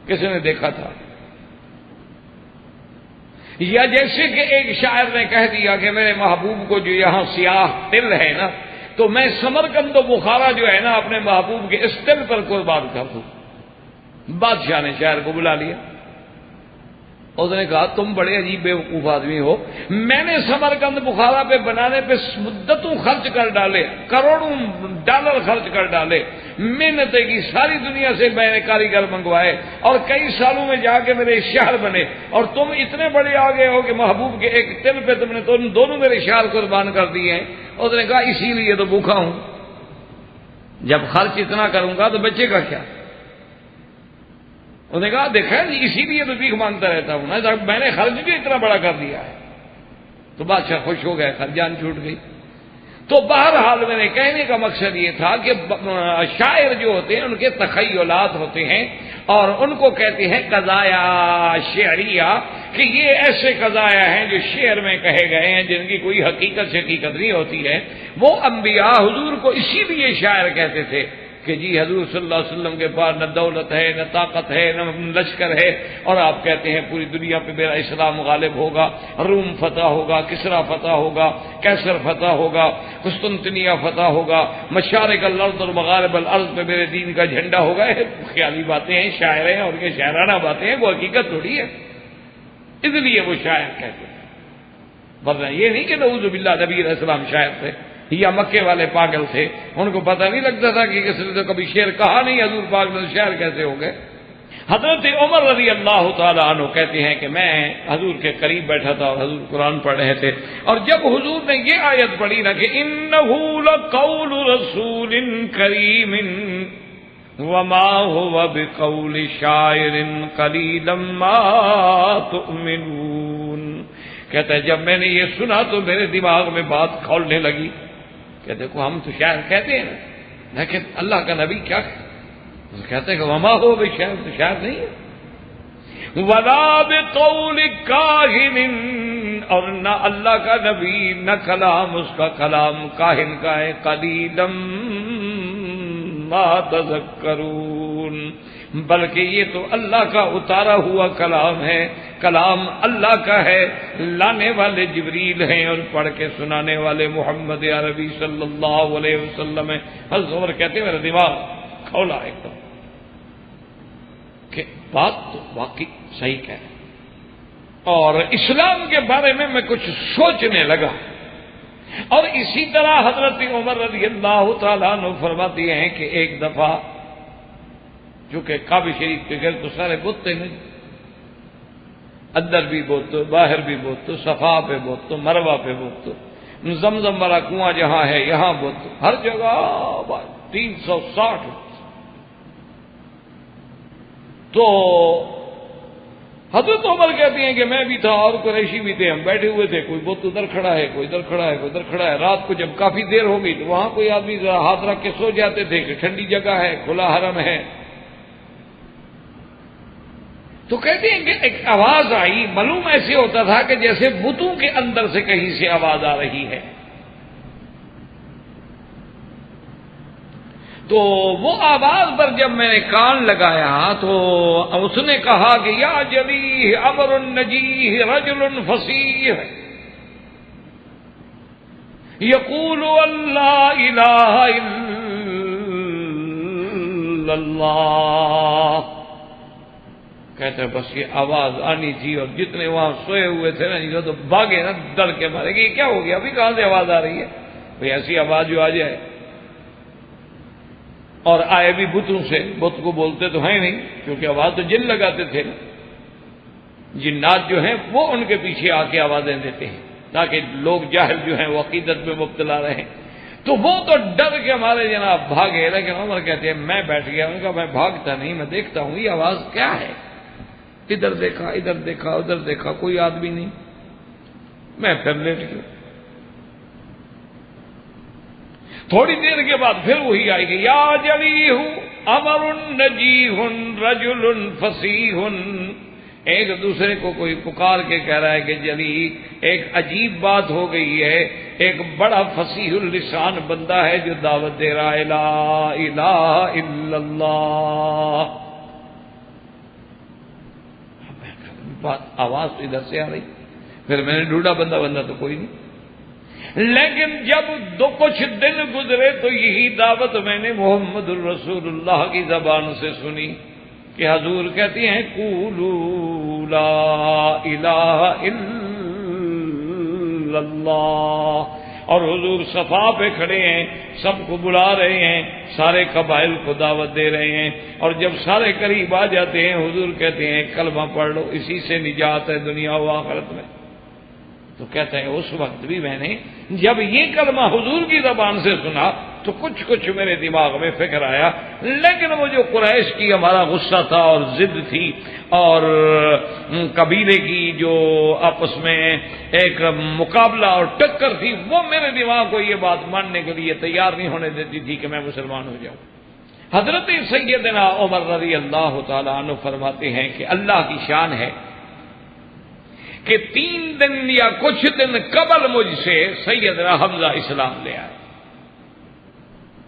کس نے دیکھا تھا؟ یا جیسے کہ ایک شاعر نے کہہ دیا کہ میرے محبوب کو جو یہاں سیاہ تل ہے نا، تو میں سمرقند و بخارا جو ہے نا اپنے محبوب کے اس تل پر قربان کر دوں. بادشاہ نے شاعر کو بلا لیا. اس نے کہا تم بڑے عجیب بیوقوف آدمی ہو، میں نے سمرقند بخارا پہ بنانے پہ مدتوں خرچ کر ڈالے، کروڑوں ڈالر خرچ کر ڈالے، محنتیں کی، ساری دنیا سے میں نے کاریگر منگوائے اور کئی سالوں میں جا کے میرے شہر بنے، اور تم اتنے بڑے آگے ہو کہ محبوب کے ایک تل پہ تم نے دونوں میرے شہر قربان کر دیے ہیں۔ اس نے کہا اسی لیے تو بھوکا ہوں، جب خرچ اتنا کروں گا تو بچے کا کیا؟ انہوں نے کہا دیکھا جی اسی لیے تو بھیک مانگتا رہتا ہوں نا، جب میں نے خرچ بھی اتنا بڑا کر دیا ہے۔ تو بادشاہ خوش ہو گئے، جان چھوٹ گئی۔ تو بہرحال میں نے کہنے کا مقصد یہ تھا کہ شاعر جو ہوتے ہیں ان کے تخیلات ہوتے ہیں، اور ان کو کہتے ہیں قضایا شعریہ، کہ یہ ایسے قضایا ہیں جو شعر میں کہے گئے ہیں، جن کی کوئی حقیقت سے حقیقت نہیں ہوتی ہے۔ وہ انبیاء حضور کو اسی لیے شاعر کہتے تھے کہ جی حضور صلی اللہ علیہ وسلم کے پاس نہ دولت ہے، نہ طاقت ہے، نہ لشکر ہے، اور آپ کہتے ہیں پوری دنیا پہ میرا اسلام غالب ہوگا، روم فتح ہوگا، کسرا فتح ہوگا، کیسر فتح ہوگا، قسطنطنیہ فتح ہوگا، مشارق الارض اور مغارب الارض پہ میرے دین کا جھنڈا ہوگا۔ یہ خیالی باتیں ہیں، شاعر ہیں، اور یہ شاعرانہ باتیں ہیں، وہ حقیقت تھوڑی ہے، اس لیے وہ شاعر کہتے ہیں۔ ورنہ یہ نہیں کہ نعوذ باللہ نبی علیہ السلام شاعر تھے یا مکے والے پاگل تھے، ان کو پتہ نہیں لگتا تھا کہ کس نے تو کبھی شعر کہا نہیں، حضور پاک نے شاعر کیسے ہو گئے۔ حضرت عمر رضی اللہ تعالی عنہ کہتے ہیں کہ میں حضور کے قریب بیٹھا تھا اور حضور قرآن پڑھ رہے تھے، اور جب حضور نے یہ آیت پڑھی نا کہ انہ لقول رسول کریم وما هو بقول شاعر قلیلا ما تؤمنون، کہتا ہے جب میں نے یہ سنا تو میرے دماغ میں بات کھولنے لگی کہ دیکھو ہم تو شاعر کہتے ہیں لیکن اللہ کا نبی کیا کہتے ہیں کہ وما ہو بے شاعر، تو شاعر نہیں ہے، ولا بقول کاہن، اور نہ اللہ کا نبی نہ کلام اس کا کلام کاہن کا ہے، قلیلا ما تذکرون، بلکہ یہ تو اللہ کا اتارا ہوا کلام ہے، کلام اللہ کا ہے، لانے والے جبریل ہیں اور پڑھ کے سنانے والے محمد عربی صلی اللہ علیہ وسلم ہیں۔ حضرت عمر کہتے ہیں میرا دماغ کھولا ایک دم کہ بات تو واقعی صحیح کہہ رہے، اور اسلام کے بارے میں میں کچھ سوچنے لگا۔ اور اسی طرح حضرت عمر رضی اللہ تعالیٰ عنہ فرماتے ہیں کہ ایک دفعہ چونکہ کعبہ شریف کے گرد تو سارے بت تھے نہیں، اندر بھی بت، باہر بھی بت، صفا پہ بت، مروہ پہ بت، زمزم والا کنواں جہاں ہے یہاں بت، ہر جگہ 360۔ تو حضرت عمر کہتے ہیں کہ میں بھی تھا اور قریشی بھی تھے، ہم بیٹھے ہوئے تھے، کوئی بت ادھر کھڑا ہے، کوئی ادھر کھڑا ہے، کوئی ادھر کھڑا ہے۔ رات کو جب کافی دیر ہو گئی تو وہاں کوئی آدمی ذرا ہاتھ رکھ کے سو جاتے تھے کہ ٹھنڈی جگہ ہے، کھلا حرم ہے۔ تو کہتے ہیں کہ ایک آواز آئی، معلوم ایسے ہوتا تھا کہ جیسے بتوں کے اندر سے کہیں سے آواز آ رہی ہے۔ تو وہ آواز پر جب میں نے کان لگایا تو اس نے کہا کہ یا جلیح امر نجیح رجل فصیح یقول اللہ الہ الا اللہ، کہتے ہیں بس یہ آواز آنی تھی، اور جتنے وہاں سوئے ہوئے تھے نا جو تو بھاگے نا ڈر کے مارے کہ یہ کیا ہو گیا، ابھی کہاں سے آواز آ رہی ہے؟ بھئی ایسی آواز جو آ جائے، اور آئے بھی بتوں سے، بت کو بولتے تو ہیں نہیں کیونکہ آواز تو جن لگاتے تھے نا، جنات جو ہیں وہ ان کے پیچھے آ کے آوازیں دیتے ہیں تاکہ لوگ جاہل جو ہیں وہ عقیدت میں مبتلا رہیں۔ تو وہ تو ڈر کے ہمارے جناب بھاگے، لیکن عمر کہتے ہیں میں بیٹھ گیا، ان کا میں بھاگتا نہیں، میں دیکھتا ہوں یہ آواز کیا ہے۔ ادھر دیکھا، ادھر دیکھا، ادھر دیکھا، کوئی آدمی نہیں، میں پھر لیٹ گیا۔ تھوڑی دیر کے بعد پھر وہی آئے گی، یا جلیح امر نجیح رجل فصیح، ایک دوسرے کو کوئی پکار کے کہہ رہا ہے کہ جلی، ایک عجیب بات ہو گئی ہے، ایک بڑا فصیح اللسان بندہ ہے جو دعوت دے رہا ہے لا الہ الا اللہ۔ بات آواز تو ادھر سے آ رہی، پھر میں نے ڈھونڈا بندہ تو کوئی نہیں، لیکن جب کچھ دن گزرے تو یہی دعوت میں نے محمد الرسول اللہ کی زبان سے سنی کہ حضور کہتی ہیں قولوا لا الہ الا اللہ، اور حضور صفا پہ کھڑے ہیں، سب کو بلا رہے ہیں، سارے قبائل کو دعوت دے رہے ہیں، اور جب سارے قریب آ جاتے ہیں حضور کہتے ہیں کلمہ پڑھ لو، اسی سے نجات ہے دنیا و آخرت میں۔ تو کہتے ہیں اس وقت بھی میں نے جب یہ کلمہ حضور کی زبان سے سنا تو کچھ میرے دماغ میں فکر آیا، لیکن وہ جو قریش کی ہمارا غصہ تھا اور ضد تھی اور قبیلے کی جو آپس میں ایک مقابلہ اور ٹکر تھی، وہ میرے دماغ کو یہ بات ماننے کے لیے تیار نہیں ہونے دیتی تھی کہ میں مسلمان ہو جاؤں۔ حضرت سیدنا عمر رضی اللہ تعالیٰ عنہ فرماتے ہیں کہ اللہ کی شان ہے کہ 3 دن یا کچھ دن قبل مجھ سے سیدنا حمزہ اسلام لے آئے،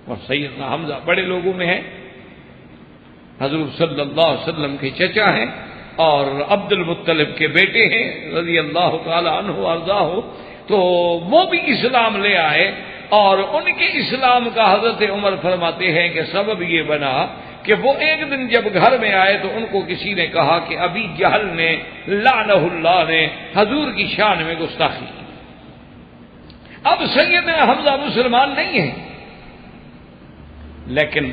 اور سیدنا حمزہ بڑے لوگوں میں ہے، حضور صلی اللہ علیہ وسلم کے چچا ہیں اور عبد المطلب کے بیٹے ہیں رضی اللہ تعالی عنہ وارضاہ، تو وہ بھی اسلام لے آئے، اور ان کے اسلام کا حضرت عمر فرماتے ہیں کہ سبب یہ بنا کہ وہ ایک دن جب گھر میں آئے تو ان کو کسی نے کہا کہ ابی جہل نے لعنہ اللہ نے حضور کی شان میں گستاخی کی۔ اب سیدنا حمزہ مسلمان نہیں ہے، لیکن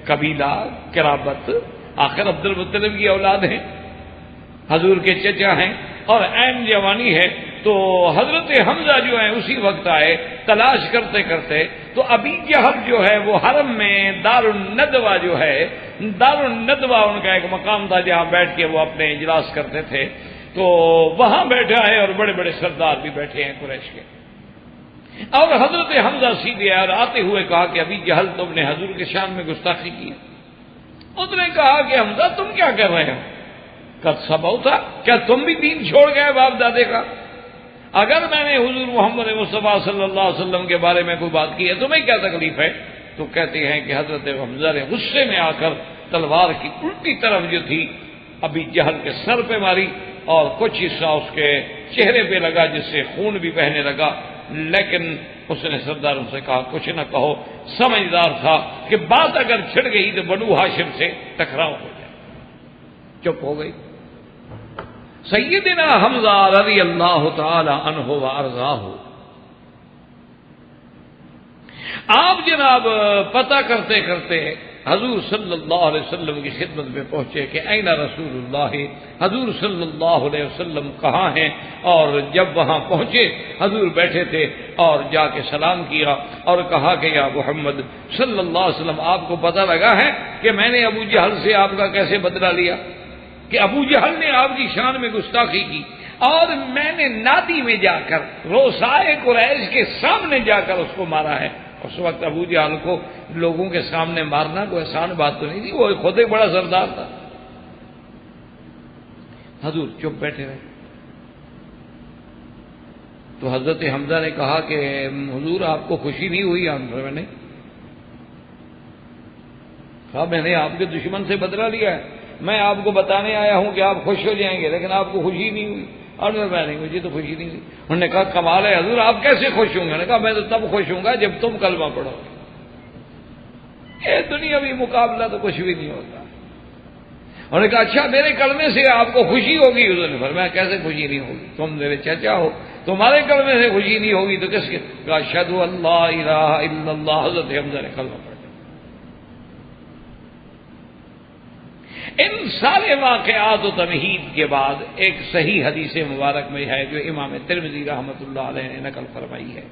قبیلہ قرابت، آخر عبد المطلب کی اولاد ہیں، حضور کے چچا ہیں اور عین جوانی ہے، تو حضرت حمزہ جو ہیں اسی وقت آئے تلاش کرتے کرتے، تو ابی جہل جو ہے وہ حرم میں دار الندوہ جو ہے، دار الندوہ ان کا ایک مقام تھا جہاں بیٹھ کے وہ اپنے اجلاس کرتے تھے، تو وہاں بیٹھا ہے اور بڑے بڑے سردار بھی بیٹھے ہیں قریش کے، اور حضرت حمزہ سیدھے اور آتے ہوئے کہا کہ ابھی جہل تم نے حضور کے شان میں گستاخی کی۔ اس نے کہا کہ حمزہ تم کیا کر رہے ہو؟ قد صبوت، کیا تم بھی دین چھوڑ گئے باپ دادے کا؟ اگر میں نے حضور محمد مصطفیٰ صلی اللہ علیہ وسلم کے بارے میں کوئی بات کی ہے تمہیں کیا تکلیف ہے؟ تو کہتے ہیں کہ حضرت حمزہ نے غصے میں آ کر تلوار کی الٹی طرف جو تھی ابھی جہل کے سر پہ ماری، اور کچھ حصہ اس کے چہرے پہ لگا جس سے خون بھی بہنے لگا، لیکن اس نے سرداروں سے کہا کچھ نہ کہو، سمجھدار تھا کہ بات اگر چھڑ گئی تو بنو ہاشم سے ٹکراؤ ہو جائے، چپ ہو گئی۔ سیدنا حمزہ رضی اللہ تعالی عنہ وارضاہ، آپ جناب پتہ کرتے کرتے حضور صلی اللہ علیہ وسلم کی خدمت میں پہنچے کہ این رسول اللہ، حضور صلی اللہ علیہ وسلم کہاں ہیں؟ اور جب وہاں پہنچے حضور بیٹھے تھے اور جا کے سلام کیا اور کہا کہ یا محمد صلی اللہ علیہ وسلم آپ کو پتہ لگا ہے کہ میں نے ابو جہل سے آپ کا کیسے بدلہ لیا، کہ ابو جہل نے آپ کی شان میں گستاخی کی اور میں نے نادی میں جا کر روسائے قریش کے سامنے جا کر اس کو مارا ہے۔ اس وقت ابو جہل کو لوگوں کے سامنے مارنا کوئی آسان بات تو نہیں تھی، وہ خود ایک بڑا سردار تھا۔ حضور چپ بیٹھے رہے، تو حضرت حمزہ نے کہا کہ حضور آپ کو خوشی نہیں ہوئی؟ میں نے کہا میں نے آپ کے دشمن سے بدلہ لیا ہے، میں آپ کو بتانے آیا ہوں کہ آپ خوش ہو جائیں گے، لیکن آپ کو خوشی نہیں ہوئی۔ اور میں نہیں، مجھے تو خوشی نہیں ہوئی۔ انہوں نے کہا کمال ہے حضور، آپ کیسے خوش ہوں گے؟ میں نے کہا میں تو تب خوش ہوں گا جب تم کلمہ پڑھو گے، یہ دنیاوی مقابلہ تو کچھ بھی نہیں ہوتا۔ انہوں نے کہا اچھا میرے کلمے سے آپ کو خوشی ہوگی؟ حضور نے فرمایا کیسے خوشی نہیں ہوگی، تم میرے چچا ہو، تمہارے کلمے سے خوشی نہیں ہوگی تو کس کے؟ کہا اشہد ان لا الہ الا اللہ، حضرت حمزہ نے کلمہ پڑھا۔ ان سارے واقعات و تمہید کے بعد ایک صحیح حدیث مبارک میں ہے جو امام ترمذی رحمۃ اللہ علیہ نے نقل فرمائی ہے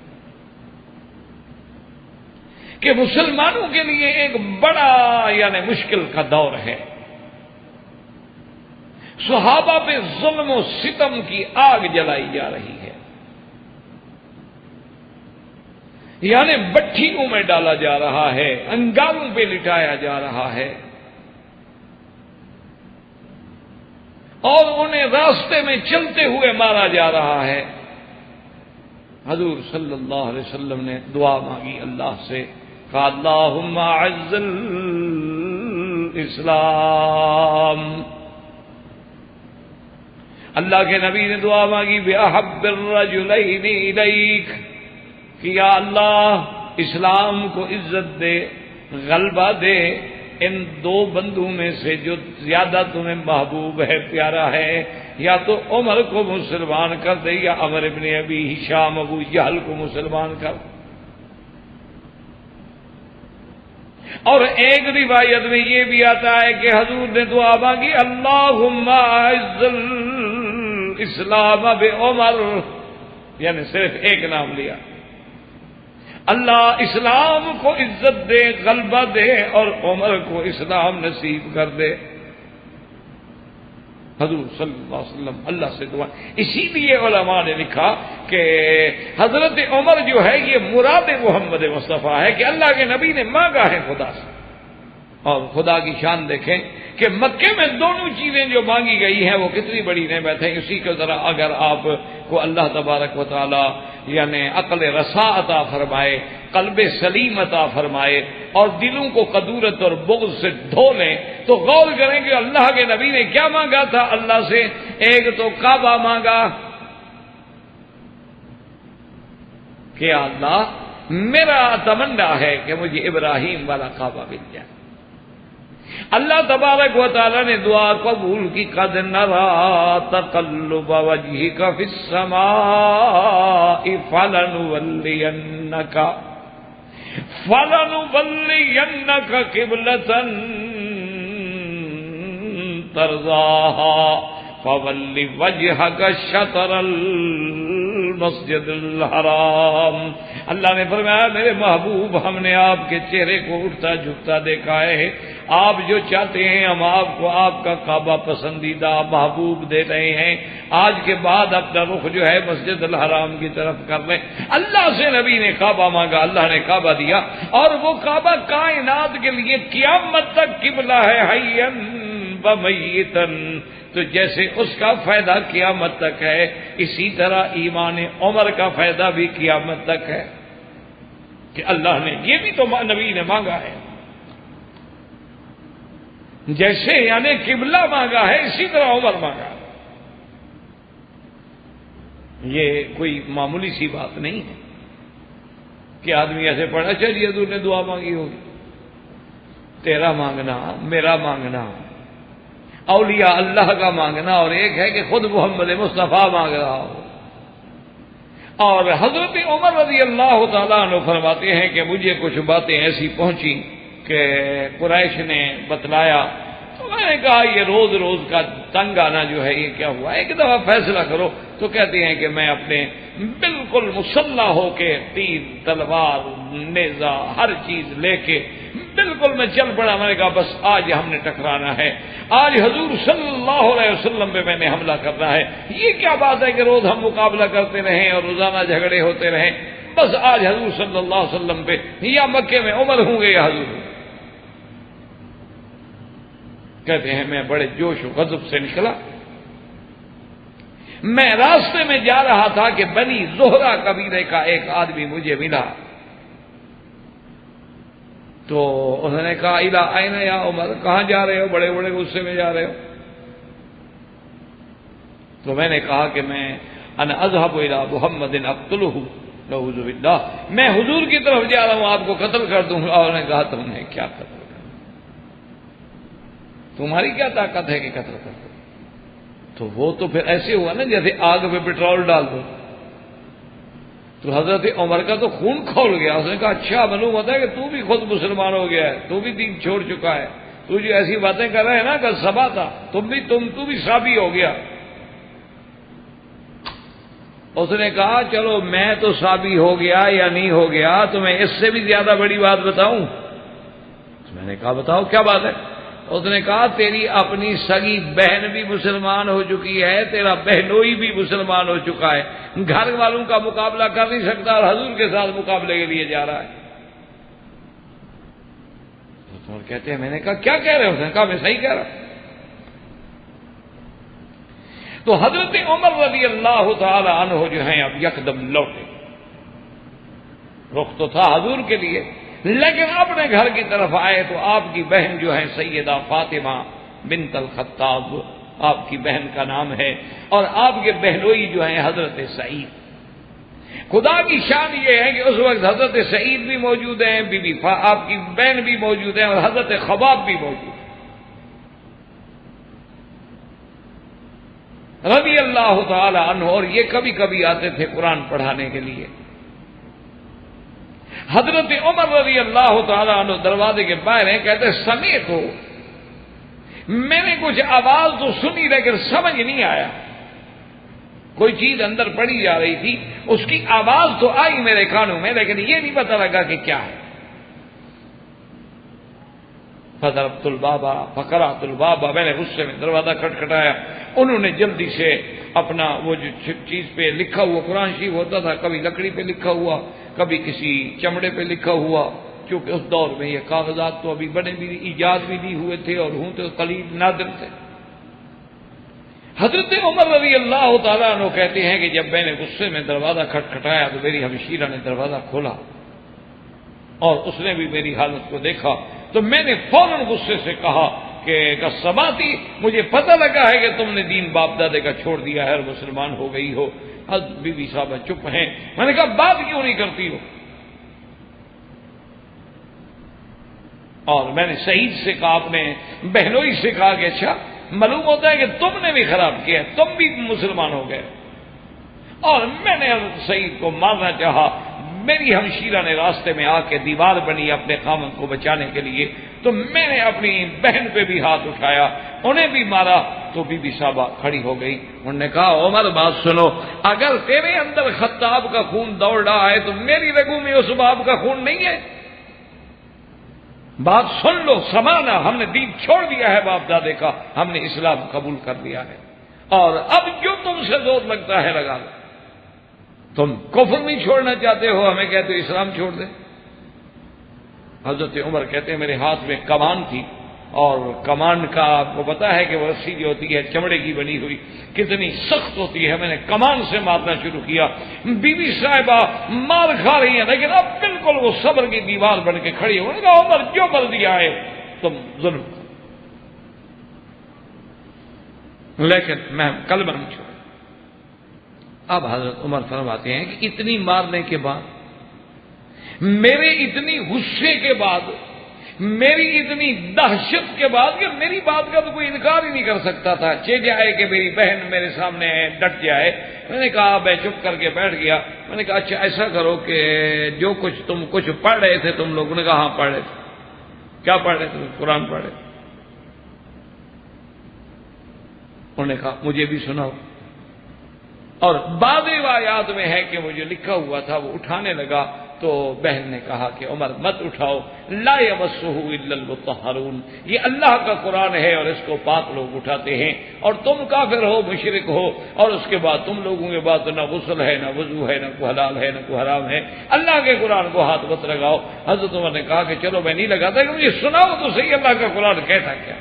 کہ مسلمانوں کے لیے ایک بڑا یعنی مشکل کا دور ہے، صحابہ پہ ظلم و ستم کی آگ جلائی جا رہی ہے، یعنی بٹھیوں میں ڈالا جا رہا ہے، انگاروں پہ لٹایا جا رہا ہے، اور انہیں راستے میں چلتے ہوئے مارا جا رہا ہے۔ حضور صلی اللہ علیہ وسلم نے دعا مانگی اللہ سے، کہا اللہم اعز الاسلام، اللہ کے نبی نے دعا مانگی بأحب الرجلین الیک، کہ یا اللہ اسلام کو عزت دے، غلبہ دے، ان دو بندوں میں سے جو زیادہ تمہیں محبوب ہے، پیارا ہے، یا تو عمر کو مسلمان کر دے یا عمر ابن ابی ہشام ابو جہل کو مسلمان کر۔ اور ایک روایت میں یہ بھی آتا ہے کہ حضور نے دعا مانگی اللہم اعز الاسلام بعمر، یعنی صرف ایک نام لیا، اللہ اسلام کو عزت دے، غلبہ دے، اور عمر کو اسلام نصیب کر دے۔ حضور صلی اللہ علیہ وسلم اللہ سے دعا، اسی لیے علماء نے لکھا کہ حضرت عمر جو ہے یہ مراد محمد مصطفیٰ ہے کہ اللہ کے نبی نے مانگا ہے خدا سے۔ اور خدا کی شان دیکھیں کہ مکے میں دونوں چیزیں جو مانگی گئی ہیں وہ کتنی بڑی نعمت ہیں۔ اسی کے ذرا اگر آپ کو اللہ تبارک و تعالی یعنی عقل رسا عطا فرمائے، قلب سلیم عطا فرمائے، اور دلوں کو قدورت اور بغض سے دھو لیں، تو غور کریں کہ اللہ کے نبی نے کیا مانگا تھا اللہ سے۔ ایک تو کعبہ مانگا کہ اللہ میرا تمنا ہے کہ مجھے ابراہیم والا کعبہ مل جائے۔ اللہ تبارک و تعالی نے دعا قبول کی، قد نرا تقلب وجهك في السماء فلنولينك قبلة ترضاها فول وجهك شطر المسجد الحرام۔ اللہ نے فرمایا میرے محبوب ہم نے آپ کے چہرے کو اٹھتا جھکتا دیکھا ہے، آپ جو چاہتے ہیں ہم آپ کو آپ کا کعبہ پسندیدہ محبوب دے رہے ہیں، آج کے بعد اپنا رخ جو ہے مسجد الحرام کی طرف کر لیں۔ اللہ سے نبی نے کعبہ مانگا، اللہ نے کعبہ دیا، اور وہ کعبہ کائنات کے لیے قیامت تک قبلہ ہے، حیًّا ومیتًا۔ تو جیسے اس کا فائدہ قیامت تک ہے، اسی طرح ایمان عمر کا فائدہ بھی قیامت تک ہے کہ اللہ نے یہ بھی تو نبی نے مانگا ہے۔ جیسے یعنی قبلہ مانگا ہے، اسی طرح عمر مانگا۔ یہ کوئی معمولی سی بات نہیں ہے کہ آدمی ایسے پڑھا چلیے حضور نے دعا مانگی ہوگی۔ تیرا مانگنا، میرا مانگنا، اولیاء اللہ کا مانگنا، اور ایک ہے کہ خود محمد مصطفیٰ مانگ رہا ہو۔ اور حضرت عمر رضی اللہ تعالیٰ عنہ فرماتے ہیں کہ مجھے کچھ باتیں ایسی پہنچی کہ قریش نے بتلایا، تو میں نے کہا یہ روز روز کا تنگ آنا جو ہے یہ کیا ہوا، ایک دفعہ فیصلہ کرو۔ تو کہتے ہیں کہ میں اپنے بالکل مسلح ہو کے تیر تلوار نیزہ ہر چیز لے کے بالکل میں چل پڑا۔ میں نے کہا بس آج ہم نے ٹکرانا ہے، آج حضور صلی اللہ علیہ وسلم پہ میں نے حملہ کرنا ہے۔ یہ کیا بات ہے کہ روز ہم مقابلہ کرتے رہیں اور روزانہ جھگڑے ہوتے رہیں، بس آج حضور صلی اللہ علیہ وسلم پہ یا مکے میں عمر ہوں گے یا حضور۔ کہتے ہیں میں بڑے جوش و غضب سے نکلا، میں راستے میں جا رہا تھا کہ بنی زہرہ قبیلے کا ایک آدمی مجھے ملا، تو انہوں نے کہا الی این یا عمر، کہاں جا رہے ہو، بڑے بڑے غصے میں جا رہے ہو۔ تو میں نے کہا کہ میں انا اذهب الی محمد اقتلہ نعوذ باللہ، میں حضور کی طرف جا رہا ہوں آپ کو قتل کر دوں گا۔ انہوں نے کہا تم نے کیا قتل کر، تمہاری کیا طاقت ہے کہ قتل کر دو؟ تو وہ تو پھر ایسے ہوا نا جیسے آگ پہ پٹرول ڈال دو۔ تو حضرت عمر کا تو خون کھول گیا، اس نے کہا اچھا معلوم ہوتا ہے کہ تو بھی خود مسلمان ہو گیا ہے، تو بھی دین چھوڑ چکا ہے، تو جو ایسی باتیں کر رہے ہیں نا کہ سبا تھا، تو بھی صحابی ہو گیا۔ اس نے کہا چلو میں تو صحابی ہو گیا یا نہیں ہو گیا، تو میں اس سے بھی زیادہ بڑی بات بتاؤں۔ میں نے کہا بتاؤ کیا بات ہے؟ اس نے کہا تیری اپنی سگی بہن بھی مسلمان ہو چکی ہے، تیرا بہنوئی بھی مسلمان ہو چکا ہے، گھر والوں کا مقابلہ کر نہیں سکتا اور حضور کے ساتھ مقابلے کے لیے جا رہا ہے۔ تو کہتے ہیں میں نے کہا کیا کہہ رہے ہو؟ اس نے کہا میں صحیح کہہ رہا ہوں۔ تو حضرت عمر رضی اللہ تعالی عنہ جو ہیں اب یکدم لوٹے، رخ تو تھا حضور کے لیے، لیکن اپنے گھر کی طرف آئے تو آپ کی بہن جو ہے سیدہ فاطمہ بنت الخطاب، آپ کی بہن کا نام ہے، اور آپ کے بہنوئی جو ہیں حضرت سعید، خدا کی شان یہ ہے کہ اس وقت حضرت سعید بھی موجود ہیں، بی بی آپ کی بہن بھی موجود ہیں، اور حضرت خباب بھی موجود ہیں رضی اللہ تعالی عنہ، اور یہ کبھی کبھی آتے تھے قرآن پڑھانے کے لیے۔ حضرت عمر رضی اللہ تعالی عنہ دروازے کے باہر ہیں، کہتے سمیت ہو، میں نے کچھ آواز تو سنی لیکن سمجھ نہیں آیا، کوئی چیز اندر پڑی جا رہی تھی، اس کی آواز تو آئی میرے کانوں میں لیکن یہ نہیں پتہ لگا کہ کیا ہے۔ فضربت الباب فقرأت الباب، میں نے غصے میں دروازہ کھٹکھٹایا، انہوں نے جلدی سے اپنا وہ جو چیز پہ لکھا ہوا قرآن شریف ہوتا تھا، کبھی لکڑی پہ لکھا ہوا، کبھی کسی چمڑے پہ لکھا ہوا، کیونکہ اس دور میں یہ کاغذات تو ابھی بنے بھی ایجاد بھی نہیں ہوئے تھے اور ہوں تو قلیل نادر تھے۔ حضرت عمر رضی اللہ تعالیٰ عنہ کہتے ہیں کہ جب میں نے غصے میں دروازہ کھٹکھٹایا تو میری ہمشیرہ نے دروازہ کھولا اور اس نے بھی میری حالت کو دیکھا، تو میں نے فوراً غصے سے کہا کہ سماتی، مجھے پتہ لگا ہے کہ تم نے دین باپ دادے کا چھوڑ دیا ہے اور مسلمان ہو گئی ہو۔ حضرت بی بی صاحبہ چپ ہیں۔ میں نے کہا بات کیوں نہیں کرتی ہو؟ اور میں نے سعید سے کہا، اپنے بہنوئی سے کہا کہ اچھا معلوم ہوتا ہے کہ تم نے بھی خراب کیا، تم بھی مسلمان ہو گئے۔ اور میں نے حضرت سعید کو مارنا چاہا، میری ہمشیرہ نے راستے میں آ کے دیوار بنی اپنے خامن کو بچانے کے لیے، تو میں نے اپنی بہن پہ بھی ہاتھ اٹھایا، انہیں بھی مارا، تو بی بی صاحبہ کھڑی ہو گئی۔ انہوں نے کہا عمر بات سنو، اگر تیرے اندر خطاب کا خون دوڑ رہا ہے تو میری رگوں میں اس باپ کا خون نہیں ہے؟ بات سن لو، سمانا، ہم نے دین چھوڑ دیا ہے باپ دادے کا، ہم نے اسلام قبول کر لیا ہے، اور اب جو تم سے زور لگتا ہے لگا لو۔ تم کفر نہیں چھوڑنا چاہتے ہو، ہمیں کہتے ہو اسلام چھوڑ دے۔ حضرت عمر کہتے ہیں میرے ہاتھ میں کمان تھی، اور کمان کا آپ کو پتا ہے کہ وہ رسی جو ہوتی ہے چمڑے کی بنی ہوئی کتنی سخت ہوتی ہے، میں نے کمان سے مارنا شروع کیا۔ بی بی صاحبہ مار کھا رہی ہیں لیکن اب بالکل وہ صبر کی دیوار بن کے کھڑی ہو۔ انہوں نے کہا عمر جو مرضی آئے تم ظلم کرو، لیکن میں کلمہ نہیں چھوڑا۔ اب حضرت عمر فرماتے ہیں کہ اتنی مارنے کے بعد، میرے اتنی غصے کے بعد، میری اتنی دہشت کے بعد کہ میری بات کا تو کوئی انکار ہی نہیں کر سکتا تھا، چہ جائے کہ میری بہن میرے سامنے ڈٹ جائے۔ میں نے کہا میں چپ کر کے بیٹھ گیا۔ میں نے کہا اچھا ایسا کرو کہ جو تم کچھ پڑھ رہے تھے تم لوگوں نے کہا ہاں پڑھ رہے تھے۔ کیا پڑھ رہے تھے؟ قرآن پڑھ رہے تھے۔ انہوں نے کہا مجھے بھی سناؤ، اور بعض روایات میں ہے کہ وہ جو لکھا ہوا تھا وہ اٹھانے لگا، تو بہن نے کہا کہ عمر مت اٹھاؤ، لا یمسہ الا المطہرون، یہ اللہ کا قرآن ہے اور اس کو پاک لوگ اٹھاتے ہیں، اور تم کافر ہو، مشرک ہو، اور اس کے بعد تم لوگوں کے بعد نہ غسل ہے، نہ وضو ہے، نہ کوئی حلال ہے، نہ کوئی حرام ہے، اللہ کے قرآن کو ہاتھ مت لگاؤ۔ حضرت عمر نے کہا کہ چلو میں نہیں لگاتا، کہ مجھے سناؤ تو صحیح اللہ کا قرآن کہتا کیا،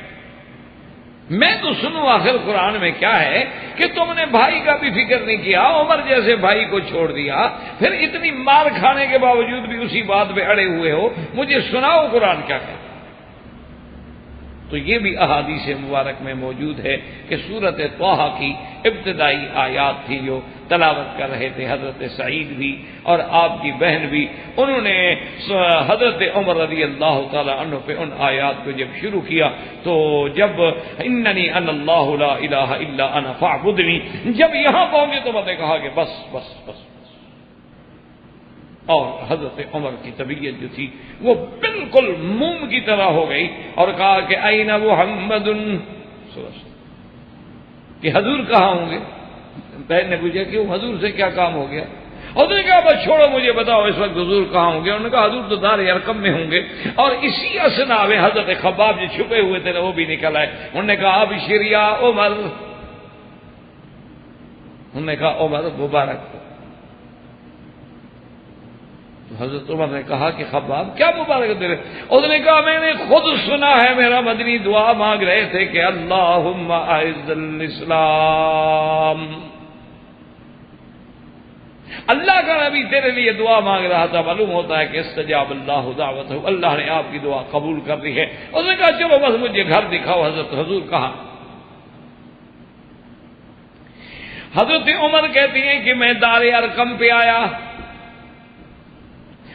میں تو سنوں آخر قرآن میں کیا ہے کہ تم نے بھائی کا بھی فکر نہیں کیا، عمر جیسے بھائی کو چھوڑ دیا، پھر اتنی مار کھانے کے باوجود بھی اسی بات پہ اڑے ہوئے ہو، مجھے سناؤ قرآن کیا کہتا۔ تو یہ بھی احادیث مبارک میں موجود ہے کہ سورۃ طٰہٰ کی ابتدائی آیات تھی جو تلاوت کر رہے تھے حضرت سعید بھی اور آپ کی بہن بھی، انہوں نے حضرت عمر رضی اللہ تعالی عنہ پہ ان آیات کو جب شروع کیا تو جب اننی انا اللہ لا الہ الا انا فاعبدنی، جب یہاں پہنچے تو میں نے کہا کہ بس بس بس، اور حضرت عمر کی طبیعت جو تھی وہ بالکل موم کی طرح ہو گئی، اور کہا کہ این محمد، کہ حضور کہاں ہوں گے؟ بہن نے پوچھا کہ حضور سے کیا کام ہو گیا؟ حضور نے کہا بس چھوڑو مجھے بتاؤ اس وقت حضور کہاں ہوں گے؟ انہوں نے کہا حضور تو دار ارقم میں ہوں گے، اور اسی اثنا میں حضرت خباب جو چھپے ہوئے تھے وہ بھی نکل آئے۔ انہوں نے کہا ابشر یا عمر، انہوں نے کہا عمر مبارک۔ حضرت عمر نے کہا کہ خباب کیا مبارک دے رہے؟ اس نے کہا میں نے خود سنا ہے میرا مدنی دعا مانگ رہے تھے کہ اللہم اعز الاسلام، اللہ کا نبی تیرے لیے دعا مانگ رہا تھا، معلوم ہوتا ہے کہ استجاب اللہ دعوتہ، اللہ نے آپ کی دعا قبول کر لی ہے۔ اس نے کہا چلو بس مجھے گھر دکھاؤ۔ حضرت حضور کہاں؟ حضرت عمر کہتی ہیں کہ میں دار ارقم پہ آیا،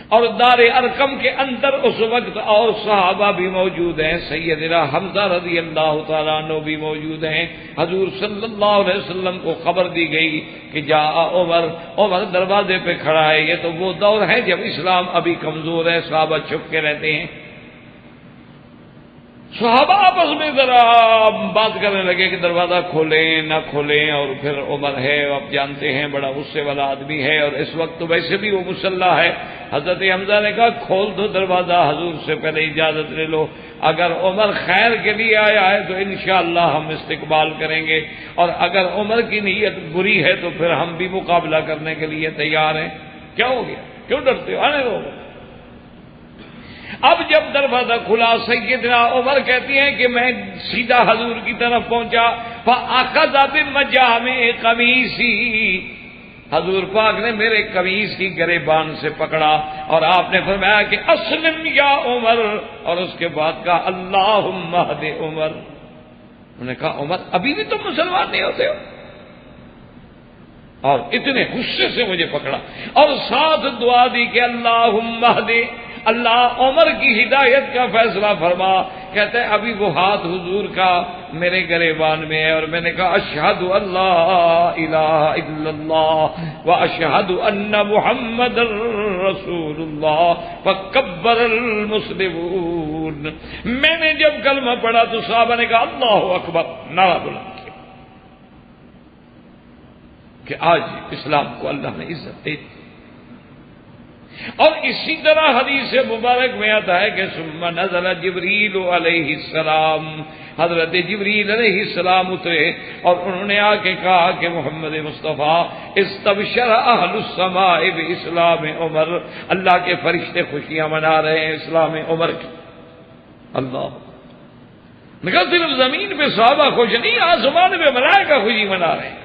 اور دار ارقم کے اندر اس وقت اور صحابہ بھی موجود ہیں، سیدنا حمزہ رضی اللہ تعالیٰ عنہ بھی موجود ہیں۔ حضور صلی اللہ علیہ وسلم کو خبر دی گئی کہ جا عمر دروازے پہ کھڑا ہے۔ یہ تو وہ دور ہے جب اسلام ابھی کمزور ہے، صحابہ چھپ کے رہتے ہیں۔ صحابہ آپس میں ذرا بات کرنے لگے کہ دروازہ کھولیں نہ کھولیں، اور پھر عمر ہے، آپ جانتے ہیں بڑا غصے والا آدمی ہے، اور اس وقت تو ویسے بھی وہ مسلح ہے۔ حضرت حمزہ نے کہا کھول دو دروازہ، حضور سے پہلے اجازت لے لو، اگر عمر خیر کے لیے آیا ہے تو انشاءاللہ ہم استقبال کریں گے، اور اگر عمر کی نیت بری ہے تو پھر ہم بھی مقابلہ کرنے کے لیے تیار ہیں۔ کیا ہو گیا، کیوں ڈرتے ہو، آنے دو۔ اب جب دروازہ کھلا، سیدنا عمر کہتی ہیں کہ میں سیدھا حضور کی طرف پہنچا، فَأَخَذَ بِمَجَامِعِ قَمِيصِي، حضور پاک نے میرے قمیص کی گریبان سے پکڑا، اور آپ نے فرمایا کہ اسلم یا عمر، اور اس کے بعد کہا اللہم اہد عمر۔ انہوں نے کہا عمر ابھی بھی تم مسلمان نہیں ہوتے ہو، اور اتنے غصے سے مجھے پکڑا، اور ساتھ دعا دی کہ اللہم اہد، اللہ عمر کی ہدایت کا فیصلہ فرما۔ کہتے ہیں ابھی وہ ہاتھ حضور کا میرے گریبان میں ہے، اور میں نے کہا اشہد ان لا الہ الا اللہ واشہد ان محمد رسول اللہ، فکبر المسلمون۔ میں نے جب کلمہ پڑھا تو صحابہ نے کہا اللہ اکبر، نعرہ بلند کیا کہ آج اسلام کو اللہ نے عزت دی۔ اور اسی طرح حدیث مبارک میں آتا ہے کہ ثم نزل جبریل علیہ السلام، حضرت جبریل علیہ السلام اترے، اور انہوں نے آ کے کہا کہ محمد مصطفیٰ استبشر اہل السماء باسلام عمر، اللہ کے فرشتے خوشیاں منا رہے ہیں اسلام عمر کی۔ اللہ نے کہا صرف زمین پہ صحابہ خوش نہیں، آسمان پہ ملائکہ خوشی منا رہے ہیں۔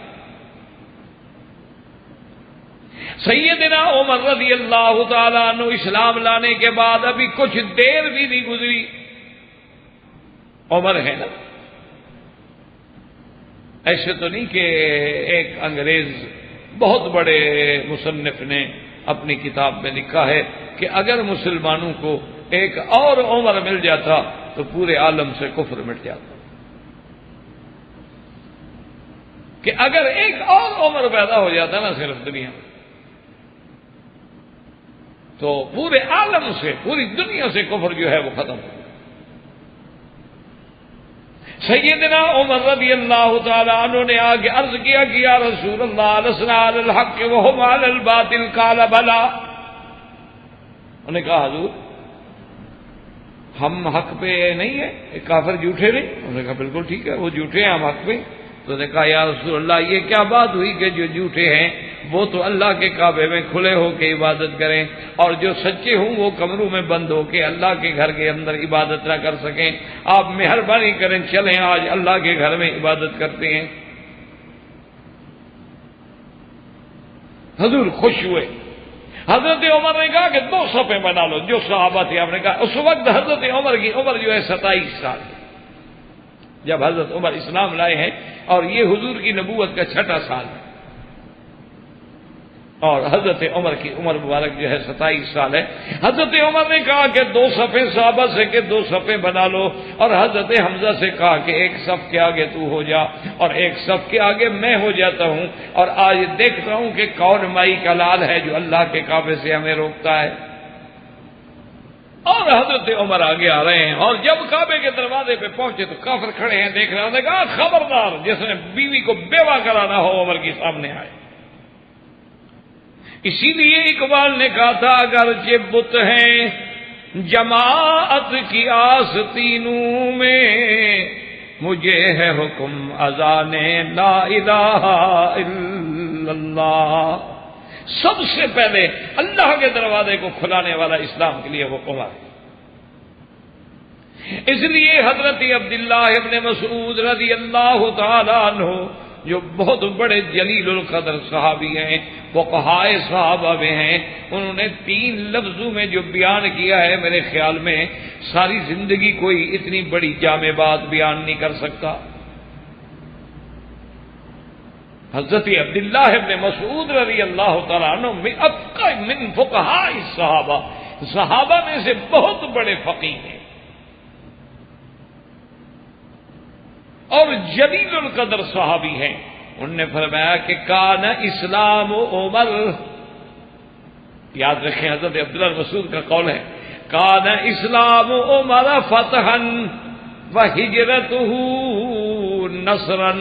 سیدنا عمر رضی اللہ تعالیٰ عنہ اسلام لانے کے بعد ابھی کچھ دیر بھی نہیں گزری، عمر ہے نا، ایسے تو نہیں کہ ایک انگریز بہت بڑے مصنف نے اپنی کتاب میں لکھا ہے کہ اگر مسلمانوں کو ایک اور عمر مل جاتا تو پورے عالم سے کفر مٹ جاتا، کہ اگر ایک اور عمر پیدا ہو جاتا نا صرف دنیا میں تو پورے عالم سے، پوری دنیا سے کفر جو ہے وہ ختم ہو۔ سیدنا عمر رضی اللہ تعالی عنہ نے آگے عرض کیا کہ یا رسول اللہ لسنا علی الحق وهم علی الباطل، قال بلا۔ انہوں نے کہا حضور ہم حق پہ نہیں ہیں، کافر جھوٹے نہیں؟ انہوں نے کہا بالکل ٹھیک ہے، وہ جھوٹے ہیں، ہم حق پہ۔ تو نے کہا یا رسول اللہ یہ کیا بات ہوئی کہ جو جھوٹے ہیں وہ تو اللہ کے کعبے میں کھلے ہو کے عبادت کریں، اور جو سچے ہوں وہ کمروں میں بند ہو کے اللہ کے گھر کے اندر عبادت نہ کر سکیں؟ آپ مہربانی کریں چلیں آج اللہ کے گھر میں عبادت کرتے ہیں۔ حضور خوش ہوئے۔ حضرت عمر نے کہا کہ 2 صفیں بنا لو، جو صحابہ تھے آپ نے کہا۔ اس وقت حضرت عمر کی عمر جو ہے 27 سال ہے جب حضرت عمر اسلام لائے ہیں، اور یہ حضور کی نبوت کا 6واں سال ہے، اور حضرت عمر کی عمر مبارک جو ہے 27 سال ہے۔ حضرت عمر نے کہا کہ 2 صفیں صحابہ سے کہ 2 صفیں بنا لو، اور حضرت حمزہ سے کہا کہ ایک صف کے آگے تو ہو جا اور ایک صف کے آگے میں ہو جاتا ہوں، اور آج دیکھتا ہوں کہ کون مائی کا لال ہے جو اللہ کے کعبے سے ہمیں روکتا ہے۔ اور حضرت عمر آگے آ رہے ہیں، اور جب کعبے کے دروازے پہ پہنچے تو کافر کھڑے ہیں دیکھ رہے ہیں۔ نے کہا خبردار جس نے بیوی کو بیوہ کرانا ہو عمر کے سامنے آئے۔ اسی لیے اقبال نے کہا تھا اگرچہ بت ہیں جماعت کی آستینوں میں، مجھے ہے حکم اذان لا الہ الا اللہ۔ سب سے پہلے اللہ کے دروازے کو کھلانے والا اسلام کے لیے وہ عمر ہے۔ اس لیے حضرت عبداللہ ابن مسعود رضی اللہ تعالی عنہ جو بہت بڑے جلیل القدر صحابی ہیں، فقہائے صحابہ میں ہیں، انہوں نے 3 لفظوں میں جو بیان کیا ہے میرے خیال میں ساری زندگی کوئی اتنی بڑی جامع بات بیان نہیں کر سکتا۔ حضرت عبداللہ ابن مسعود رضی اللہ تعالیٰ عنہ من فقہاء الصحابہ، صحابہ میں سے بہت بڑے فقیہ ہیں اور جلیل القدر صحابی ہیں. انہوں نے فرمایا کہ کان اسلام عمر، یاد رکھیں حضرت عبداللہ مسعود کا قول ہے، کان اسلام عمر فتحا وہجرتہ نصرا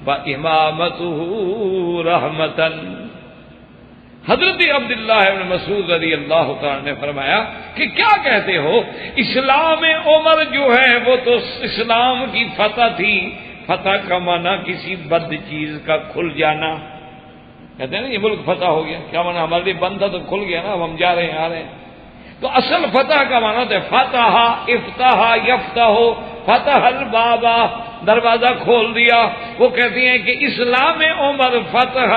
وامامتہ رحمتا. حضرت عبداللہ ابن مسعود رضی اللہ تعالی نے فرمایا کہ کیا کہتے ہو، اسلام عمر جو ہے وہ تو اسلام کی فتح تھی. فتح کا معنی کسی بد چیز کا کھل جانا. کہتے ہیں نا یہ ملک فتح ہو گیا، کیا معنی ہمارے لیے بند تھا تو کھل گیا نا، اب ہم جا رہے ہیں آ رہے ہیں. تو اصل فتح کا معنی تھا فتح، افتح یفتح، فتح البابا، دروازہ کھول دیا. وہ کہتی ہیں کہ اسلام عمر فتح،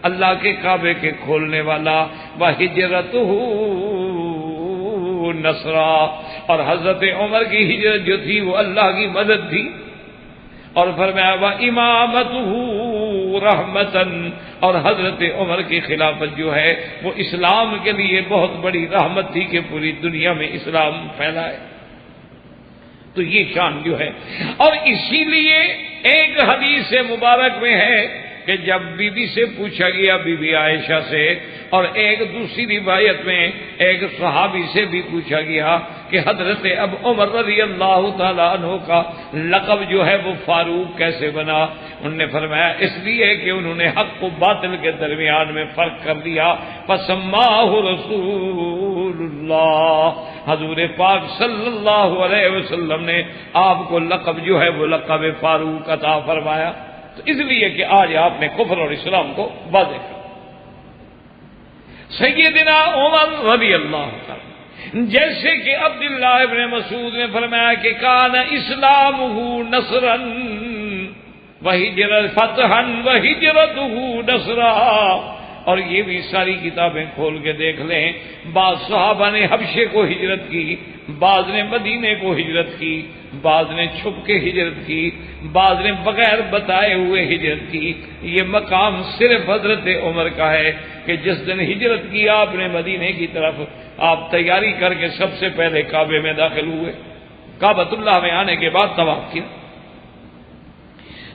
اللہ کے کعبے کے کھولنے والا، وہجرتہ نصرا، اور حضرت عمر کی ہجرت جو تھی وہ اللہ کی مدد تھی. اور فرمایا وامامتہ رحمتا، اور حضرت عمر کی خلافت جو ہے وہ اسلام کے لیے بہت بڑی رحمت تھی کہ پوری دنیا میں اسلام پھیلائے. تو یہ شان جو ہے. اور اسی لیے ایک حدیث مبارک میں ہے کہ جب بی بی سے پوچھا گیا، بی بی عائشہ سے، اور ایک دوسری روایت میں ایک صحابی سے بھی پوچھا گیا کہ حضرت اب عمر رضی اللہ تعالیٰ عنہ کا لقب جو ہے وہ فاروق کیسے بنا. انہوں نے فرمایا اس لیے کہ انہوں نے حق و باطل کے درمیان میں فرق کر دیا. فسماہ رسول اللہ، حضور پاک صلی اللہ علیہ وسلم نے آپ کو لقب جو ہے وہ لقب فاروق عطا فرمایا. تو اس لیے کہ آج آپ نے کفر اور اسلام کو واضح کر. سیدنا عمر رضی اللہ عنہ، جیسے کہ عبداللہ ابن مسعود نے فرمایا کہ کان اسلامہ نصرا وہجرت فتحا وہجرتہ نصرا. اور یہ بھی ساری کتابیں کھول کے دیکھ لیں، بعض صحابہ نے حبشے کو ہجرت کی، بعض نے مدینے کو ہجرت کی، بعض نے چھپ کے ہجرت کی، بعض نے بغیر بتائے ہوئے ہجرت کی. یہ مقام صرف حضرت عمر کا ہے کہ جس دن ہجرت کی آپ نے مدینے کی طرف، آپ تیاری کر کے سب سے پہلے کعبے میں داخل ہوئے. کعبۃ اللہ میں آنے کے بعد طواف کیا،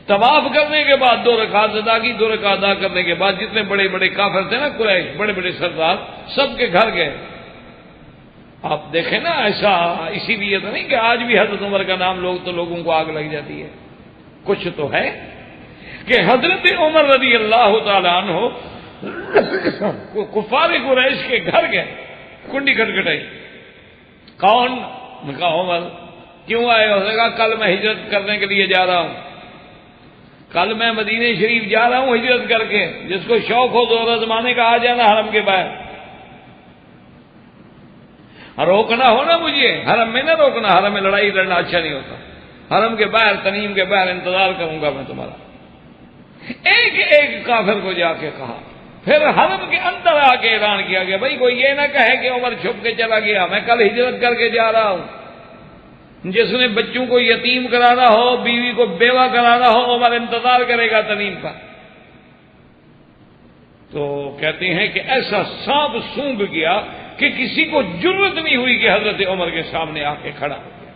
طواف کرنے کے بعد 2 رکعت ادا کی. 2 رکعت ادا کرنے کے بعد جتنے بڑے بڑے کافر تھے نا قریش، بڑے بڑے سردار، سب کے گھر گئے. آپ دیکھیں نا ایسا اسی لیے تو نہیں کہ آج بھی حضرت عمر کا نام تو لوگوں کو آگ لگ جاتی ہے. کچھ تو ہے کہ حضرت عمر رضی اللہ تعالیٰ عنہ کفار قریش کے گھر گئے، کنڈی کھٹکھٹائی. کون؟ نے کہا عمر. کیوں آئے؟ اس نے کہا کل میں ہجرت کرنے کے لیے جا رہا ہوں، کل میں مدینہ شریف جا رہا ہوں ہجرت کر کے. جس کو شوق ہو زور آزمانے کا آ جانا حرم کے باہر. روکنا ہو نا مجھے، حرم میں نہ روکنا، حرم میں لڑائی لڑنا اچھا نہیں ہوتا. حرم کے باہر، تنعیم کے باہر انتظار کروں گا میں تمہارا. ایک ایک کافر کو جا کے کہا. پھر حرم کے اندر آ کے اعلان کیا گیا بھائی کوئی یہ نہ کہے کہ عمر چھپ کے چلا گیا، میں کل ہجرت کر کے جا رہا ہوں. جس نے بچوں کو یتیم کرانا ہو، بیوی کو بیوہ کرانا ہو، عمر انتظار کرے گا تنعیم کا. تو کہتے ہیں کہ ایسا سانپ سونگ گیا کہ کسی کو جرت نہیں ہوئی کہ حضرت عمر کے سامنے آ کے کھڑا ہو گیا.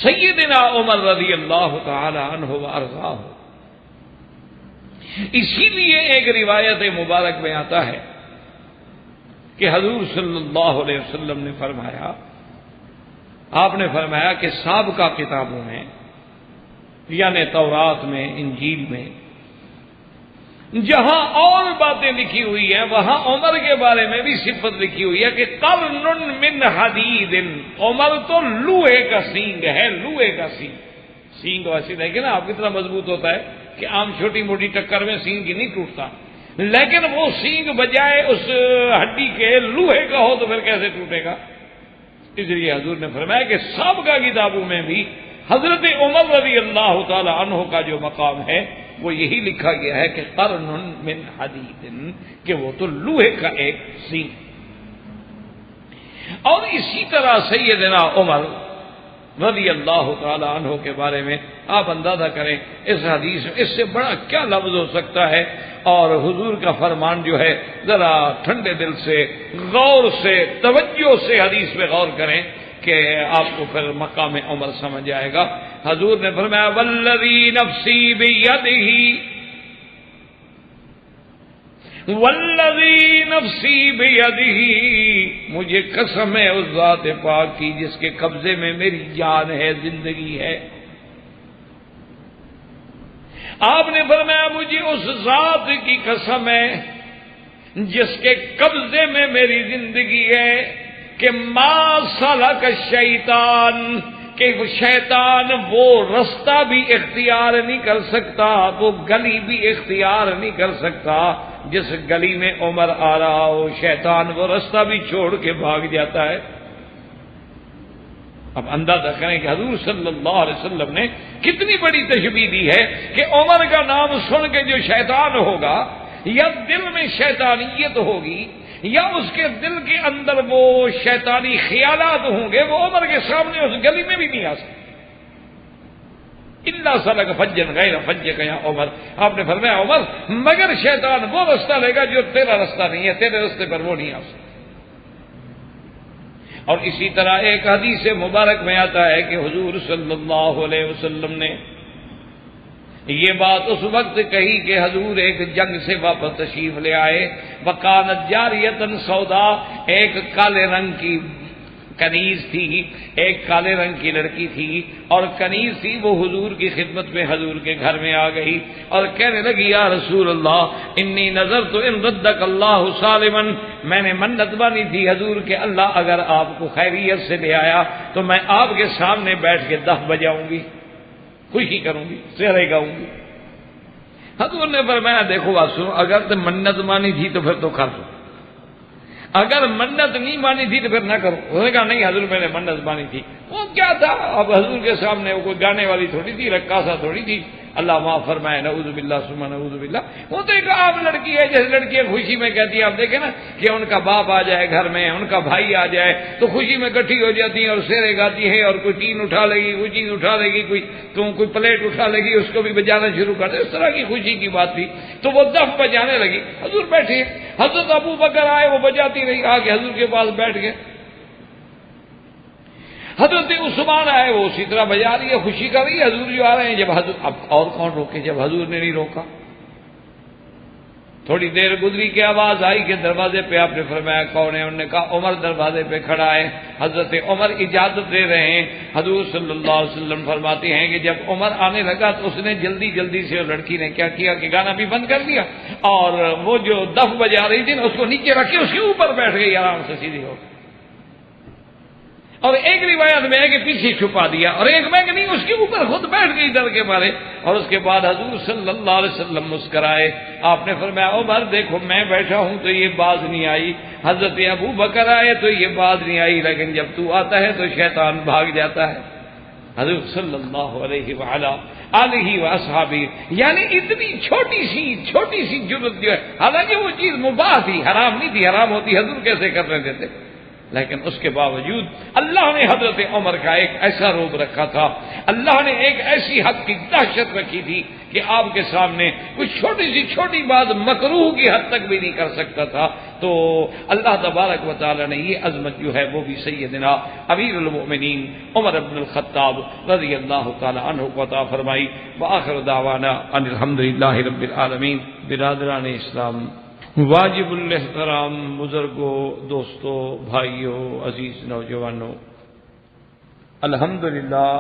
سیدنا عمر رضی اللہ تعالی عنہ وارضاہ. اسی لیے ایک روایت مبارک میں آتا ہے کہ حضور صلی اللہ علیہ وسلم نے فرمایا، آپ نے فرمایا کہ سابقہ کتابوں میں یعنی تورات میں، انجیل میں جہاں اور باتیں لکھی ہوئی ہیں وہاں عمر کے بارے میں بھی صفت لکھی ہوئی ہے کہ قرن من حدید. عمر تو لوہے کا سینگ ہے، لوہے کا سینگ. سینگ ویسے دیکھیں نا آپ کتنا مضبوط ہوتا ہے کہ عام چھوٹی موٹی ٹکر میں سینگ نہیں ٹوٹتا، لیکن وہ سینگ بجائے اس ہڈی کے لوہے کا ہو تو پھر کیسے ٹوٹے گا. اس لیے حضور نے فرمایا کہ سابقہ کتابوں میں بھی حضرت عمر رضی اللہ تعالی عنہ کا جو مقام ہے وہ یہی لکھا گیا ہے کہ قرن من حدید، کہ وہ تو لوہے کا ایک سینگ. اور اسی طرح سیدنا عمر رضی اللہ تعالی عنہ کے بارے میں آپ اندازہ کریں اس حدیث میں اس سے بڑا کیا لفظ ہو سکتا ہے، اور حضور کا فرمان جو ہے ذرا ٹھنڈے دل سے غور سے توجہ سے حدیث پہ غور کریں کہ آپ کو پھر مقام عمر سمجھ آئے گا۔ حضور نے فرمایا والذی نفسی بیدہ، والذی نفسی بیدہ، مجھے قسم ہے اس ذات پاک کی جس کے قبضے میں میری جان ہے، زندگی ہے۔ آپ نے فرمایا مجھے اس ذات کی قسم ہے جس کے قبضے میں میری زندگی ہے کہ ما سلک الشیطان، کہ شیطان وہ رستہ بھی اختیار نہیں کر سکتا، وہ گلی بھی اختیار نہیں کر سکتا جس گلی میں عمر آ رہا ہو، شیطان وہ رستہ بھی چھوڑ کے بھاگ جاتا ہے۔ اب اندازہ کریں کہ حضور صلی اللہ علیہ وسلم نے کتنی بڑی تشبیہ دی ہے کہ عمر کا نام سن کے جو شیطان ہوگا، یا دل میں شیطانیت ہوگی یا اس کے دل کے اندر وہ شیطانی خیالات ہوں گے، وہ عمر کے سامنے اس گلی میں بھی نہیں آ سکتے۔ الا سلک فجا غیر فجک یا عمر، آپ نے فرمایا عمر مگر شیطان وہ رستہ لے گا جو تیرا رستہ نہیں ہے، تیرے رستے پر وہ نہیں آ سکتا۔ اور اسی طرح ایک حدیث مبارک میں آتا ہے کہ حضور صلی اللہ علیہ وسلم نے یہ بات اس وقت کہی کہ حضور ایک جنگ سے واپس تشریف لے آئے، وکانت جاریۃ سودا، ایک کالے رنگ کی کنیز تھی، ایک کالے رنگ کی لڑکی تھی اور کنیز تھی، وہ حضور کی خدمت میں حضور کے گھر میں آ گئی اور کہنے لگی یا رسول اللہ انی نذرت ان ردک اللہ سالما، میں نے منت مانی تھی حضور کہ اللہ اگر آپ کو خیریت سے لے آیا تو میں آپ کے سامنے بیٹھ کے دف بجاؤں گی، خوشی کروں گی، سحرے گاؤں گی۔ حضور نے فرمایا دیکھو بات سنو، اگر تو منت مانی تھی تو پھر تو کر دو، اگر منت نہیں مانی تھی تو پھر نہ کرو۔ انہوں نے کہا نہیں حضور میں نے منت مانی تھی۔ وہ کیا تھا؟ اب حضور کے سامنے وہ کوئی گانے والی تھوڑی تھی، رقاصہ تھوڑی تھی، اللہ معاف فرمائے، نعوذ باللہ ثم نعوذ باللہ۔ وہ تو ایک عام لڑکی ہے، جیسے لڑکیاں خوشی میں کہتی ہیں، آپ دیکھیں نا کہ ان کا باپ آ جائے گھر میں، ان کا بھائی آ جائے تو خوشی میں اکٹھی ہو جاتی ہیں اور سیرے گاتی ہیں، اور کوئی ٹین اٹھا لے گی، کوئی چیز اٹھا لے گی، کوئی پلیٹ اٹھا لے گی، اس کو بھی بجانا شروع کر دے۔ اس طرح کی خوشی کی بات تھی تو وہ دف بجانے لگی۔ حضور بیٹھے، حضرت ابو بکر آئے، وہ بجاتی رہی، آ کے حضور کے پاس بیٹھ گئے۔ حضرت عثمان آئے، وہ اسی طرح بجا رہی ہے، خوشی کر رہی ہے، حضور جو آ رہے ہیں۔ جب حضور، اب اور کون روکے جب حضور نے نہیں روکا؟ تھوڑی دیر گزری کہ آواز آئی کہ دروازے پہ، آپ نے فرمایا کون ہے؟ انہوں نے کہا عمر دروازے پہ کھڑا ہے۔ حضرت عمر اجازت دے رہے ہیں۔ حضور صلی اللہ علیہ وسلم فرماتے ہیں کہ جب عمر آنے لگا تو اس نے جلدی جلدی سے لڑکی نے کیا کیا کہ گانا بھی بند کر دیا اور وہ جو دف بجا رہی تھی نا اس کو نیچے رکھ کے اس کے اوپر بیٹھ گئی آرام سے سیدھی ہو۔ اور ایک روایت میں ہے کہ پیچھے چھپا دیا، اور ایک میں کہ نہیں اس کے اوپر خود بیٹھ گئی ڈر کے مارے۔ اور اس کے بعد حضور صلی اللہ علیہ وسلم مسکرائے، آپ نے فرمایا عمر دیکھو میں بیٹھا ہوں تو یہ باز نہیں آئی، حضرت ابو بکر آئے تو یہ باز نہیں آئی، لیکن جب تو آتا ہے تو شیطان بھاگ جاتا ہے۔ حضور صلی اللہ علیہ وآلہ وصحبہ، یعنی اتنی چھوٹی سی جرت جو ہے، حالانکہ وہ چیز مباح تھی، حرام نہیں تھی، حرام ہوتی حضور کیسے کرنے دیتے، لیکن اس کے باوجود اللہ نے حضرت عمر کا ایک ایسا روب رکھا تھا، اللہ نے ایک ایسی حد کی دہشت رکھی تھی کہ آپ کے سامنے کچھ چھوٹی بات مکروہ کی حد تک بھی نہیں کر سکتا تھا۔ تو اللہ تبارک و تعالی نے یہ عظمت جو ہے وہ بھی سیدنا امیر المؤمنین عمر بن الخطاب رضی اللہ تعالی عنہ کو عطا فرمائی۔ وآخر دعوانا ان الحمدللہ رب العالمین۔ برادران اسلام، واجب الاحترام بزرگوں، دوستوں، بھائیوں، عزیز نوجوانوں، الحمدللہ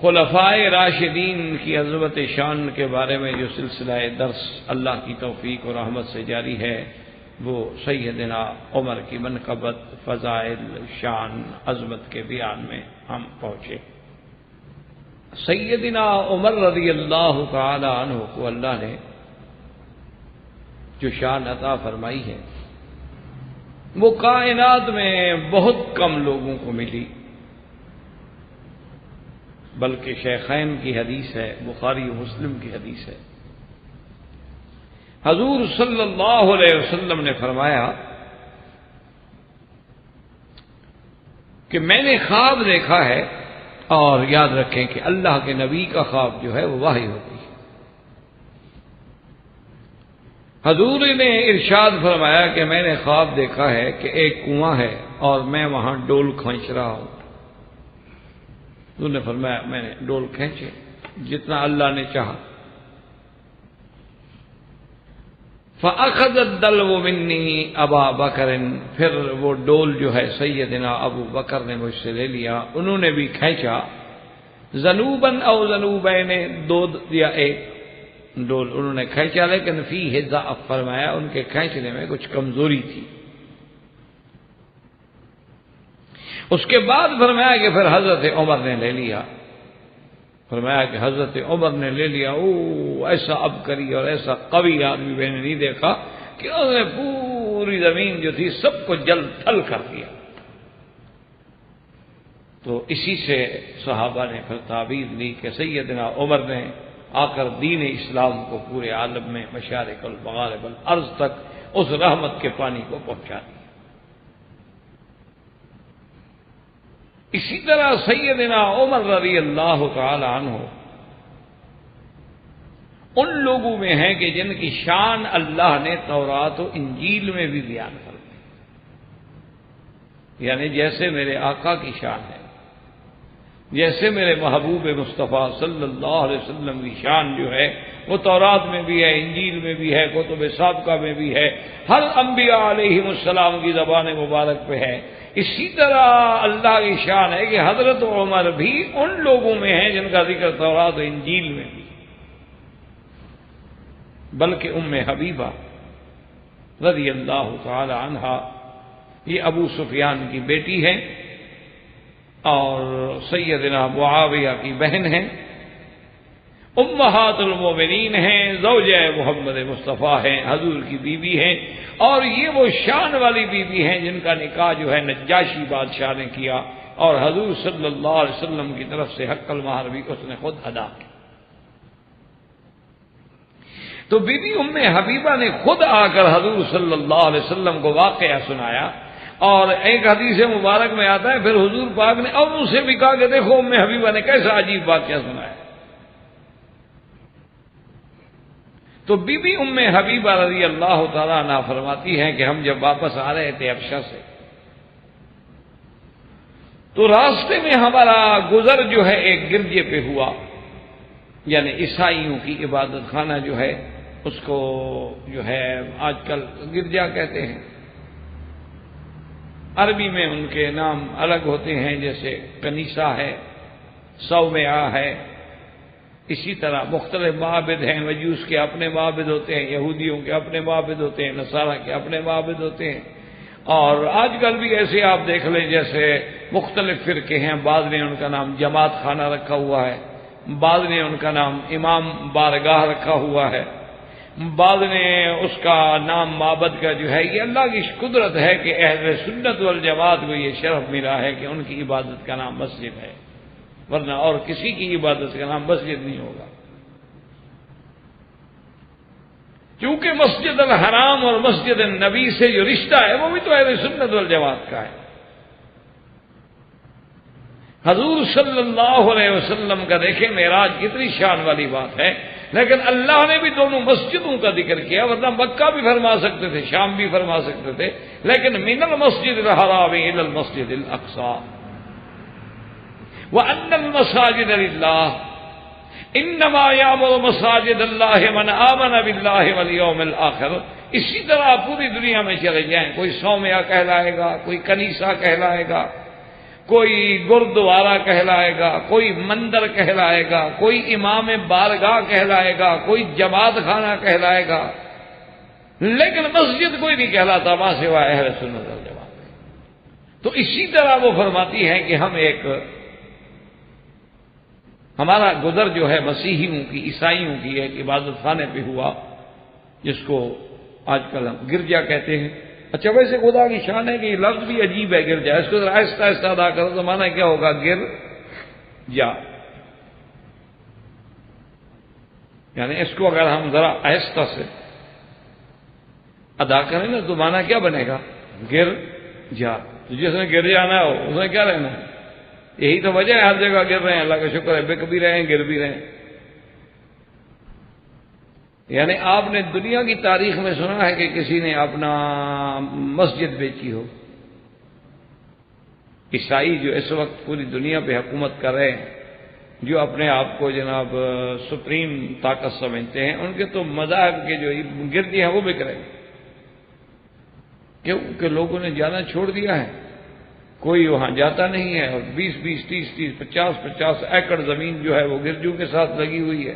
خلفائے راشدین کی عظمت شان کے بارے میں جو سلسلہ درس اللہ کی توفیق اور رحمت سے جاری ہے وہ سیدنا عمر کی منقبت، فضائل، شان، عظمت کے بیان میں ہم پہنچے۔ سیدنا عمر رضی اللہ تعالی عنہ کو اللہ نے جو شان عطا فرمائی ہے وہ کائنات میں بہت کم لوگوں کو ملی، بلکہ شیخین کی حدیث ہے، بخاری و مسلم کی حدیث ہے۔ حضور صلی اللہ علیہ وسلم نے فرمایا کہ میں نے خواب دیکھا ہے اور یاد رکھیں کہ اللہ کے نبی کا خواب جو ہے وہ وحی ہوتی ہے۔ حضور نے ارشاد فرمایا کہ میں نے خواب دیکھا ہے کہ ایک کنواں ہے اور میں وہاں ڈول کھینچ رہا ہوں۔ حضور نے فرمایا میں نے ڈول کھینچے جتنا اللہ نے چاہا۔ فَأَخَذَ الدَّلْوُ مِنِّي أَبَا بَكْرٍ، پھر وہ ڈول جو ہے سیدنا ابو بکر نے مجھ سے لے لیا، انہوں نے بھی کھینچا۔ ذنوباً او ذنوبین، دو یا ایک ڈول انہوں نے کھینچا، لیکن فیہ ضعف، فرمایا ان کے کھینچنے میں کچھ کمزوری تھی۔ اس کے بعد فرمایا کہ پھر حضرت عمر نے لے لیا، فرمایا کہ حضرت عمر نے لے لیا۔ ایسا عبقری اور ایسا قوی آدمی میں نے نہیں دیکھا کہ انہوں نے پوری زمین جو تھی سب کو جل تھل کر دیا۔ تو اسی سے صحابہ نے پھر تعبیر لی کہ سیدنا عمر نے آ کر دین اسلام کو پورے عالم میں مشارق المغارب الارض تک اس رحمت کے پانی کو پہنچا دیا۔ اسی طرح سیدنا عمر رضی اللہ تعالی عنہ ان لوگوں میں ہیں کہ جن کی شان اللہ نے تورات و انجیل میں بھی بیان کر دی، یعنی جیسے میرے آقا کی شان ہے، جیسے میرے محبوب مصطفیٰ صلی اللہ علیہ وسلم کی شان جو ہے وہ تورات میں بھی ہے، انجیل میں بھی ہے، کتب سابقہ میں بھی ہے، ہر انبیاء علیہم السلام کی زبان مبارک پہ ہے۔ اسی طرح اللہ کی شان ہے کہ حضرت عمر بھی ان لوگوں میں ہیں جن کا ذکر تورات و انجیل میں بھی، بلکہ ام حبیبہ رضی اللہ تعالی عنہا یہ ابو سفیان کی بیٹی ہے اور سیدنا معاویہ کی بہن ہیں، امہات المومنین ہیں، زوجہ محمد مصطفیٰ ہیں، حضور کی بیوی ہیں، اور یہ وہ شان والی بیوی ہیں جن کا نکاح جو ہے نجاشی بادشاہ نے کیا اور حضور صلی اللہ علیہ وسلم کی طرف سے حق المہر بھی اس نے خود ادا کیا۔ تو بی بی ام حبیبہ نے خود آ کر حضور صلی اللہ علیہ وسلم کو واقعہ سنایا، اور ایک حدیث مبارک میں آتا ہے پھر حضور پاک نے اب ان سے بھی کہا کہ دیکھو ام حبیبہ نے کیسا عجیب واقعہ سنایا۔ تو بی بی ام حبیبہ رضی اللہ تعالیٰ عنہ فرماتی ہیں کہ ہم جب واپس آ رہے تھے حبشہ سے تو راستے میں ہمارا گزر جو ہے ایک گرجے پہ ہوا، یعنی عیسائیوں کی عبادت خانہ جو ہے اس کو جو ہے آج کل گرجا کہتے ہیں، عربی میں ان کے نام الگ ہوتے ہیں، جیسے کنیسہ ہے، صومعہ ہے، اسی طرح مختلف معابد ہیں، مجوس کے اپنے معابد ہوتے ہیں، یہودیوں کے اپنے معابد ہوتے ہیں، نصارہ کے اپنے معابد ہوتے ہیں، اور آج کل بھی ایسے آپ دیکھ لیں جیسے مختلف فرقے ہیں، بعض نے ان کا نام جماعت خانہ رکھا ہوا ہے، بعض نے ان کا نام امام بارگاہ رکھا ہوا ہے، بعض نے اس کا نام معبد کا جو ہے، یہ اللہ کی قدرت ہے کہ اہل سنت والجماعت کو یہ شرف ملا ہے کہ ان کی عبادت کا نام مسجد ہے، ورنہ اور کسی کی عبادت کا نام مسجد نہیں ہوگا، کیونکہ مسجد الحرام اور مسجد النبی سے جو رشتہ ہے وہ بھی تو اہل سنت والجماعت کا ہے۔ حضور صلی اللہ علیہ وسلم کا دیکھیں معراج کتنی شان والی بات ہے، لیکن اللہ نے بھی دونوں مسجدوں کا ذکر کیا، ورنہ مکہ بھی فرما سکتے تھے، شام بھی فرما سکتے تھے، لیکن من المسجد الحرام الى المسجد الاقصى وان المساجد للہ انما یعمر مساجد اللہ من آمن باللہ والیوم الآخر۔ اسی طرح پوری دنیا میں چلے جائیں، کوئی صومعہ کہلائے گا، کوئی کنیسہ کہلائے گا، کوئی گردوارہ کہلائے گا، کوئی مندر کہلائے گا، کوئی امام بارگاہ کہلائے گا، کوئی جماعت خانہ کہلائے گا، لیکن مسجد کوئی نہیں کہلاتا ماں سوائے اہل سنت والجماعت۔ تو اسی طرح وہ فرماتی ہیں کہ ہم ہمارا گزر جو ہے مسیحیوں کی، عیسائیوں کی ایک عبادت خانے پہ ہوا جس کو آج کل ہم گرجا کہتے ہیں۔ اچھا ویسے خدا کی شان ہے کہ یہ لفظ بھی عجیب ہے گرجا، اس کو ذرا آہستہ آہستہ ادا کرو تو مانا کیا ہوگا؟ گر جا، یعنی اس کو اگر ہم ذرا آہستہ سے ادا کریں نا تو مانا کیا بنے گا؟ گر جا۔ تو جس نے گر جانا ہو اس نے کیا رہنا ہے؟ یہی تو وجہ ہے ہر جگہ گر رہے ہیں، اللہ کا شکر ہے بک بھی رہے ہیں گر بھی رہے ہیں۔ یعنی آپ نے دنیا کی تاریخ میں سنا ہے کہ کسی نے اپنا مسجد بیچی ہو؟ عیسائی جو اس وقت پوری دنیا پہ حکومت کر رہے ہیں، جو اپنے آپ کو جناب سپریم طاقت سمجھتے ہیں، ان کے تو مذاہب کے جو گردی ہیں وہ بک رہے ہیں۔ کیوں کہ لوگوں نے جانا چھوڑ دیا ہے، کوئی وہاں جاتا نہیں ہے، اور 20-20 30-30 50-50 ایکڑ زمین جو ہے وہ گرجوں کے ساتھ لگی ہوئی ہے،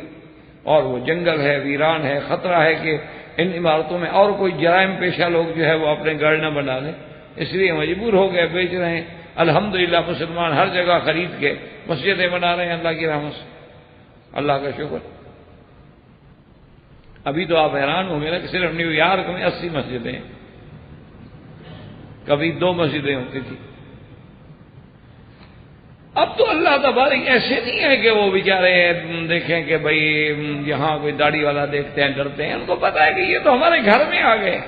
اور وہ جنگل ہے، ویران ہے، خطرہ ہے کہ ان عمارتوں میں اور کوئی جرائم پیشہ لوگ جو ہے وہ اپنے گھر نہ بنا لیں، اس لیے مجبور ہو گئے بیچ رہے ہیں۔ الحمدللہ مسلمان ہر جگہ خرید کے مسجدیں بنا رہے ہیں اللہ کی رحمت سے، اللہ کا شکر۔ ابھی تو آپ حیران ہوں گے نا کہ صرف نیو یارک میں 80 مسجدیں ہیں، کبھی 2 مسجدیں ہوتی تھی۔ اب تو اللہ تبارک ایسے نہیں ہے کہ وہ بیچارے دیکھیں کہ بھئی یہاں کوئی داڑھی والا دیکھتے ہیں ڈرتے ہیں، ان کو پتا ہے کہ یہ تو ہمارے گھر میں آ گئے،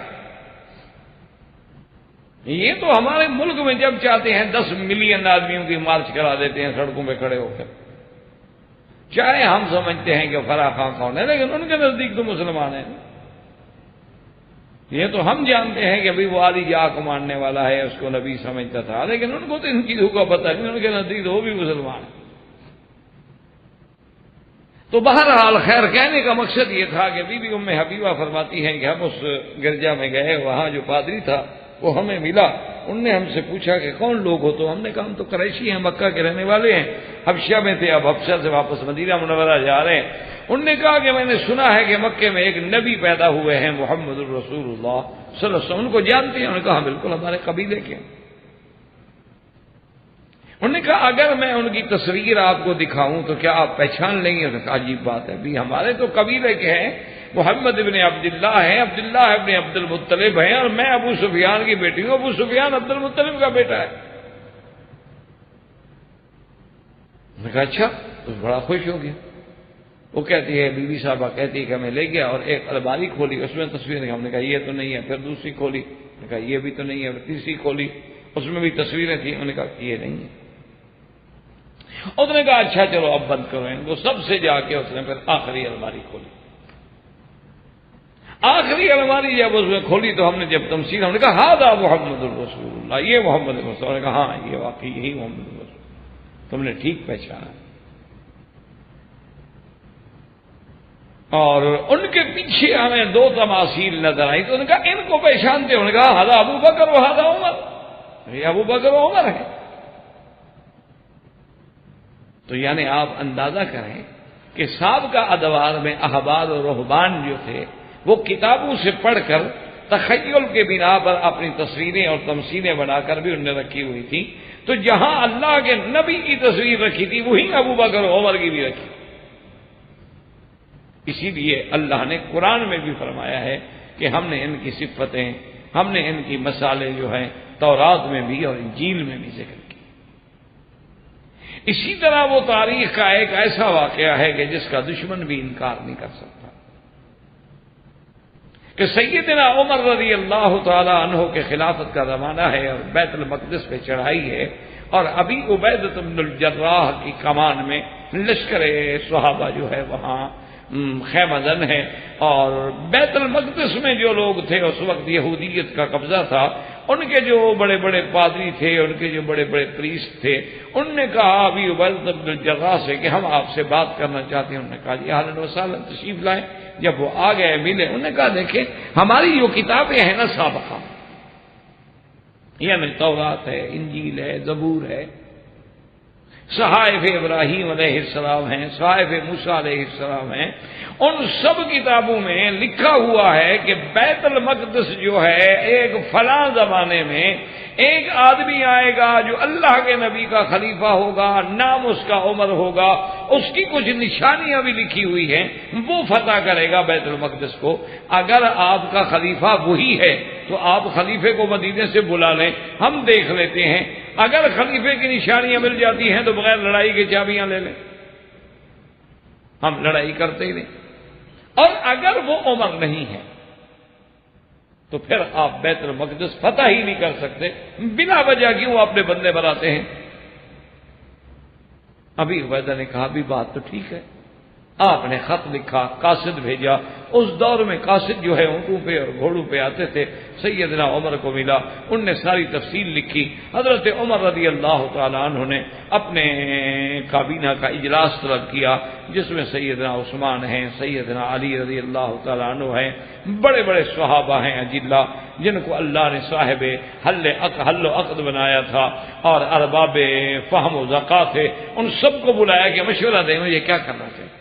یہ تو ہمارے ملک میں جب چاہتے ہیں 10 ملین آدمیوں کی مارچ کرا دیتے ہیں سڑکوں پہ کھڑے ہو کر، چاہے ہم سمجھتے ہیں کہ فرح خان کون ہے، لیکن ان کے نزدیک تو مسلمان ہیں۔ یہ تو ہم جانتے ہیں کہ بھئی وہ علی جا کو ماننے والا ہے، اس کو نبی سمجھتا تھا، لیکن ان کو تو ان چیزوں کا پتہ نہیں، ان کے نزدیک تو وہ بھی مسلمان ہیں۔ تو بہرحال خیر کہنے کا مقصد یہ تھا کہ بی بی ام حبیبہ فرماتی ہیں کہ ہم اس گرجا میں گئے، وہاں جو پادری تھا وہ ہمیں ملا، ان نے ہم سے پوچھا کہ کون لوگ ہو؟ تو ہم نے کہا ہم تو قریشی ہیں، مکہ کے رہنے والے ہیں، حبشہ میں تھے، اب حبشہ سے واپس مدینہ منورہ جا رہے ہیں۔ انہوں نے کہا کہ میں نے سنا ہے کہ مکے میں ایک نبی پیدا ہوئے ہیں محمد الرسول اللہ صلی اللہ علیہ وسلم، ان کو جانتے ہیں؟ انہوں نے کہا بالکل ہمارے قبیلے کے۔ انہوں نے کہا اگر میں ان کی تصویر آپ کو دکھاؤں تو کیا آپ پہچان لیں گے؟ انہوں نے کہا عجیب بات ہے، بھی ہمارے تو قبیلے کے ہیں، محمد ابن عبداللہ ہیں، عبداللہ ابن عبد المطلب ہیں، اور میں ابو سفیان کی بیٹی ہوں، ابو سفیان عبد المطلب کا بیٹا ہے۔ میں نے کہا اچھا، تو بڑا خوش ہو گیا۔ وہ کہتی ہے، بی بی صاحبہ کہتی ہے کہ ہمیں لے گیا اور ایک الماری کھولی، اس میں تصویریں، ہم نے کہا یہ تو نہیں ہے، پھر دوسری کھولی، میں نے کہا یہ بھی تو نہیں ہے، پھر تیسری کھولی، اس میں بھی تصویریں تھیں، انہوں نے کہا یہ نہیں ہے۔ اس نے کہا اچھا چلو اب بند کرو ان کو، سب سے جا کے اس نے پھر آخری الماری کھولی۔ آخری الماری جب اس میں کھولی تو ہم نے جب تمثیل، ہم نے کہا ہذا محمد الرسول اللہ، یہ محمد الرسول اللہ۔ نے کہا ہاں یہ واقعی یہی محمد الرسول، تم نے ٹھیک پہچانا۔ اور ان کے پیچھے ہمیں 2 تماثیل نظر آئی، تو انہوں نے کہا ان کو پہچانتے؟ انہوں نے کہا ہذا ابو بکر و ہذا عمر، یہ ابو بکر و عمر ہے۔ تو یعنی آپ اندازہ کریں کہ سابقہ ادوار میں احبار و رہبان جو تھے وہ کتابوں سے پڑھ کر تخیل کے بنا پر اپنی تصویریں اور تمثیلیں بنا کر بھی انہوں نے رکھی ہوئی تھی، تو جہاں اللہ کے نبی کی تصویر رکھی تھی وہیں ابو بکر و عمر کی بھی رکھی۔ اسی لیے اللہ نے قرآن میں بھی فرمایا ہے کہ ہم نے ان کی صفتیں، ہم نے ان کی مثالیں جو ہیں تورات میں بھی اور انجیل میں بھی ذکر کی۔ اسی طرح وہ تاریخ کا ایک ایسا واقعہ ہے کہ جس کا دشمن بھی انکار نہیں کر سکتا کہ سیدنا عمر رضی اللہ تعالی عنہ کے خلافت کا زمانہ ہے اور بیت المقدس پہ چڑھائی ہے، اور ابھی عبیدۃ بن الجراح کی کمان میں لشکر صحابہ جو ہے وہاں خیمہ زن ہے، اور بیت المقدس میں جو لوگ تھے اس وقت یہودیت کا قبضہ تھا، ان کے جو بڑے بڑے پادری تھے، ان کے جو بڑے بڑے پریسٹ تھے، انہوں نے کہا ابھی عبیدۃ بن الجراح سے کہ ہم آپ سے بات کرنا چاہتے ہیں۔ انہوں نے کہا جی اہلاً وسہلاً تشریف لائیں۔ جب وہ آ گئے ملے، انہوں نے کہا دیکھیں ہماری جو کتابیں ہیں نا سابقہ، یعنی تورات ہے، انجیل ہے، زبور ہے، صحائف ابراہیم علیہ السلام ہیں، صحائف موسیٰ علیہ السلام ہیں، ان سب کتابوں میں لکھا ہوا ہے کہ بیت المقدس جو ہے ایک فلاں زمانے میں ایک آدمی آئے گا جو اللہ کے نبی کا خلیفہ ہوگا، نام اس کا عمر ہوگا، اس کی کچھ نشانیاں بھی لکھی ہوئی ہیں، وہ فتح کرے گا بیت المقدس کو۔ اگر آپ کا خلیفہ وہی ہے تو آپ خلیفے کو مدینے سے بلا لیں، ہم دیکھ لیتے ہیں، اگر خلیفے کی نشانیاں مل جاتی ہیں تو بغیر لڑائی کے چابیاں لے لیں، ہم لڑائی کرتے ہی نہیں۔ اور اگر وہ عمر نہیں ہے تو پھر آپ بیت المقدس فتح ہی نہیں کر سکتے، بلا وجہ کیوں اپنے بندے بناتے ہیں؟ ابی عبیدہ نے کہا بھی بات تو ٹھیک ہے. آپ نے خط لکھا، قاصد بھیجا. اس دور میں قاصد جو ہے اونٹوں پہ اور گھوڑوں پہ آتے تھے. سیدنا عمر کو ملا، ان نے ساری تفصیل لکھی. حضرت عمر رضی اللہ تعالیٰ عنہ نے اپنے کابینہ کا اجلاس طلب کیا، جس میں سیدنا عثمان ہیں، سیدنا علی رضی اللہ تعالیٰ عنہ ہیں، بڑے بڑے صحابہ ہیں اجلہ، جن کو اللہ نے صاحب حل و عقد بنایا تھا اور ارباب فہم و ذکا تھے. ان سب کو بلایا کہ مشورہ دیں مجھے کیا کرنا چاہیے.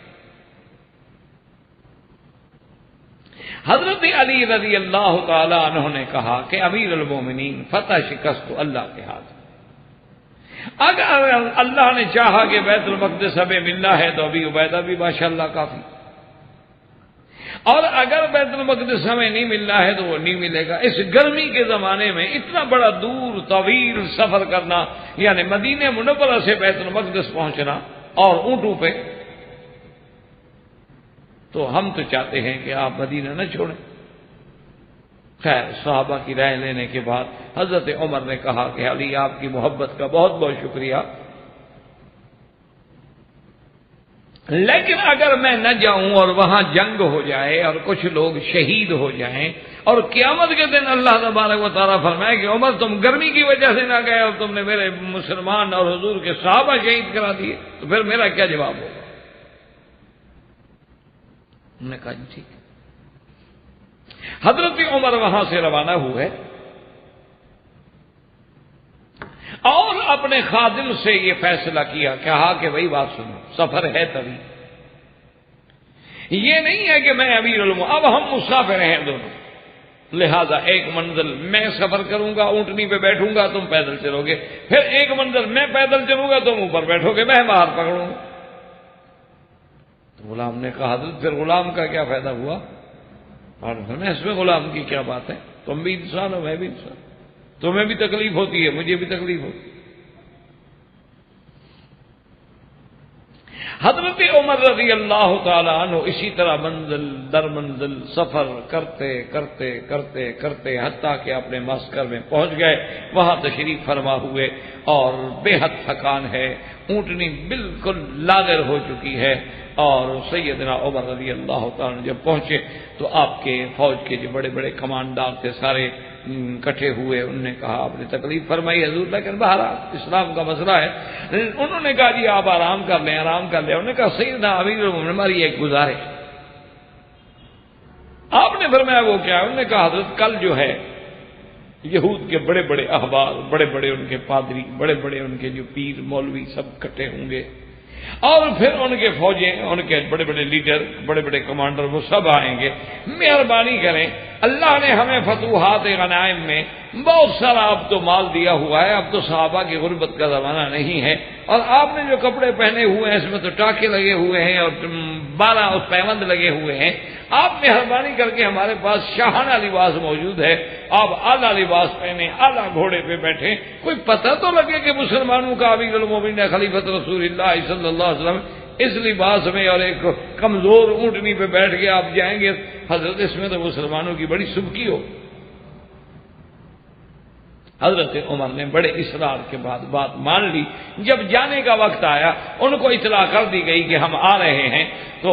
حضرت علی رضی اللہ تعالی عنہ نے کہا کہ امیر المومنین، فتح شکست تو اللہ کے ہاتھ. اگر اللہ نے چاہا کہ بیت المقدس ہمیں ملنا ہے تو ابی عبیدہ بھی ماشاءاللہ کافی، اور اگر بیت المقدس ہمیں نہیں ملنا ہے تو وہ نہیں ملے گا. اس گرمی کے زمانے میں اتنا بڑا دور طویل سفر کرنا، یعنی مدینہ منورہ سے بیت المقدس پہنچنا اور اونٹوں پہ، تو ہم تو چاہتے ہیں کہ آپ مدینہ نہ چھوڑیں. خیر، صحابہ کی رائے لینے کے بعد حضرت عمر نے کہا کہ علی آپ کی محبت کا بہت بہت شکریہ، لیکن اگر میں نہ جاؤں اور وہاں جنگ ہو جائے اور کچھ لوگ شہید ہو جائیں اور قیامت کے دن اللہ تبارک و تعالیٰ فرمائے کہ عمر تم گرمی کی وجہ سے نہ گئے اور تم نے میرے مسلمان اور حضور کے صحابہ شہید کرا دیے، تو پھر میرا کیا جواب ہوگا؟ انہوں نے کہا جی ٹھیک ہے. حضرت عمر وہاں سے روانہ ہوئے اور اپنے خادم سے یہ فیصلہ کیا، کہا کہ بھائی بات سنو، سفر ہے طویل، یہ نہیں ہے کہ میں امیر المومنین، اب ہم مسافر ہیں دونوں، لہذا ایک منزل میں سفر کروں گا، اونٹنی پہ بیٹھوں گا، تم پیدل چلو گے، پھر ایک منزل میں پیدل چلوں گا، تم اوپر بیٹھو گے، میں باہر پکڑوں گا. غلام نے کہا حضرت پھر غلام کا کیا فائدہ ہوا؟ اور اس میں غلام کی کیا بات ہے، تم بھی انسان ہو میں بھی انسان، تمہیں بھی تکلیف ہوتی ہے مجھے بھی تکلیف ہوتی ہے. حضرت عمر رضی اللہ تعالی عنہ اسی طرح منزل در منزل سفر کرتے کرتے کرتے کرتے حتیٰ کہ اپنے معسکر میں پہنچ گئے، وہاں تشریف فرما ہوئے اور بے حد تھکان ہے، اونٹنی بالکل لاغر ہو چکی ہے. اور سیدنا عمر رضی اللہ تعالیٰ عنہ جب پہنچے تو آپ کے فوج کے جو بڑے بڑے کمانڈار تھے سارے اکٹھے ہوئے. انہوں نے کہا آپ نے تکلیف فرمائی حضور، لیکن بہرحال اسلام کا مسئلہ ہے. انہوں نے کہا جی آپ آرام کر لیں آرام کر لیں. انہوں نے کہا سیدنا امیر المومنین ہماری ایک گزارش. آپ نے فرمایا وہ کیا؟ انہوں نے کہا حضرت کل جو ہے یہود کے بڑے بڑے احبار، بڑے بڑے ان کے پادری، بڑے بڑے ان کے جو پیر مولوی سب اکٹھے ہوں گے، اور پھر ان کے فوجیں، ان کے بڑے بڑے لیڈر، بڑے بڑے کمانڈر، وہ سب آئیں گے. مہربانی کریں، اللہ نے ہمیں فتوحات غنائم میں بہت سارا اب تو مال دیا ہوا ہے، اب تو صحابہ کی غربت کا زمانہ نہیں ہے، اور آپ نے جو کپڑے پہنے ہوئے ہیں اس میں تو ٹاکے لگے ہوئے ہیں اور 12 پیوند لگے ہوئے ہیں. آپ مہربانی کر کے ہمارے پاس شاہانہ لباس موجود ہے، آپ اعلیٰ لباس پہنے، اعلیٰ گھوڑے پہ بیٹھے، کوئی پتہ تو لگے کہ مسلمانوں کا امیر المومنین خلیفۃ رسول اللہ صلی اللہ علیہ وسلم اس لباس میں اور ایک کمزور اونٹنی پہ بیٹھ کے آپ جائیں گے. حضرت اس میں تو مسلمانوں کی بڑی سبکی ہو. حضرت عمر نے بڑے اصرار کے بعد بات مان لی. جب جانے کا وقت آیا ان کو اطلاع کر دی گئی کہ ہم آ رہے ہیں، تو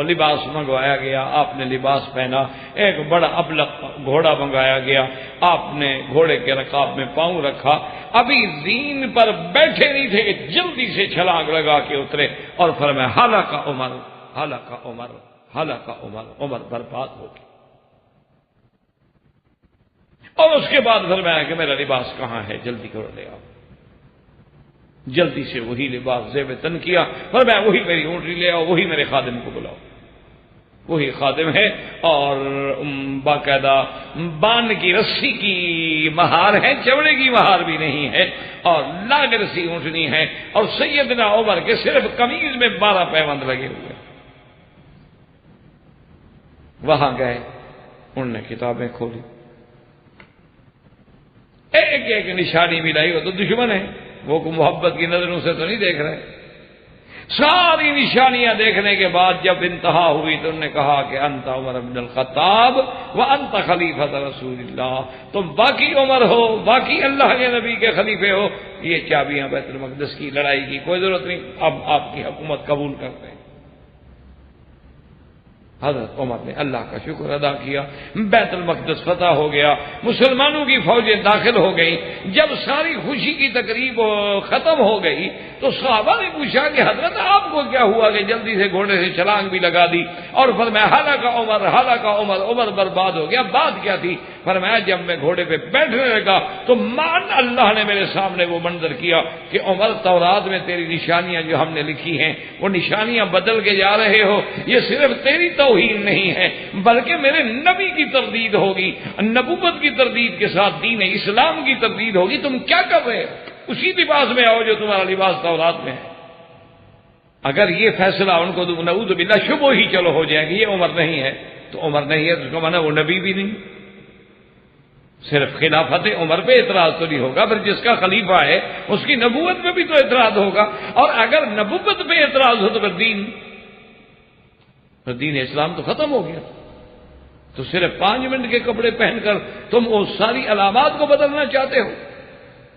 لباس منگوایا گیا. آپ نے لباس پہنا، ایک بڑا ابلق گھوڑا منگایا گیا. آپ نے گھوڑے کے رکاب میں پاؤں رکھا، ابھی زین پر بیٹھے نہیں تھے کہ جلدی سے چھلانگ لگا کے اترے اور فرمایا ہلاک عمر، ہلاک عمر، ہلاک عمر، عمر برباد ہو گیا. اور اس کے بعد فرمایا کہ میرا لباس کہاں ہے، جلدی کرو لے آؤ. جلدی سے وہی لباس زیب تن کیا، فرمایا وہی میری اونٹنی لے آؤ، وہی میرے خادم کو بلاؤ. وہی خادم ہے اور باقاعدہ بان کی رسی کی مہار ہے، چمڑے کی مہار بھی نہیں ہے، اور لاغر سی اونٹنی ہے، اور سیدنا عمر کے صرف قمیض میں 12 پیوند لگے ہوئے. وہاں گئے، انہوں نے کتابیں کھولی، ایک ایک نشانی ملائی. وہ تو دشمن ہے، وہ کو محبت کی نظروں سے تو نہیں دیکھ رہے. ساری نشانیاں دیکھنے کے بعد جب انتہا ہوئی تو انہوں نے کہا کہ انت عمر بن الخطاب وانت خلیفۃ رسول اللہ، تم باقی عمر ہو، باقی اللہ کے نبی کے خلیفے ہو، یہ چابیاں بیت المقدس کی لڑائی کی کوئی ضرورت نہیں، اب آپ کی حکومت قبول کرتے ہیں۔ حضرت عمر نے اللہ کا شکر ادا کیا، بیت المقدس فتح ہو گیا، مسلمانوں کی فوجیں داخل ہو گئیں۔ جب ساری خوشی کی تقریب ختم ہو گئی تو صحابہ نے پوچھا کہ حضرت آپ کو کیا ہوا کہ جلدی سے گھوڑے سے چھلانگ بھی لگا دی اور فرمایا ہلاکا عمر، ہلاکا عمر، عمر برباد ہو گیا۔ بات کیا تھی؟ فرمایا جب میں گھوڑے پہ بیٹھنے لگا تو مان اللہ نے میرے سامنے وہ منظر کیا کہ عمر تورات میں تیری نشانیاں جو ہم نے لکھی ہیں وہ نشانیاں بدل کے جا رہے ہو، یہ صرف تیری توہین نہیں ہے بلکہ میرے نبی کی تردید ہوگی، نبوت کی تردید کے ساتھ دین اسلام کی تردید ہوگی۔ تم کیا کر رہے ہو؟ اسی لباس میں آؤ جو تمہارا لباس تورات میں ہے۔ اگر یہ فیصلہ ان کو نعوذ باللہ شبہ ہی چلو ہو جائے گی یہ عمر نہیں ہے تو عمر نہیں ہے تو اس کا معنی وہ نبی بھی نہیں، صرف خلافت عمر پہ اعتراض تو نہیں ہوگا، پھر جس کا خلیفہ ہے اس کی نبوت پہ بھی تو اعتراض ہوگا، اور اگر نبوت پہ اعتراض ہو تو پھر دین اسلام تو ختم ہو گیا۔ تو صرف 5 منٹ کے کپڑے پہن کر تم وہ ساری علامات کو بدلنا چاہتے ہو؟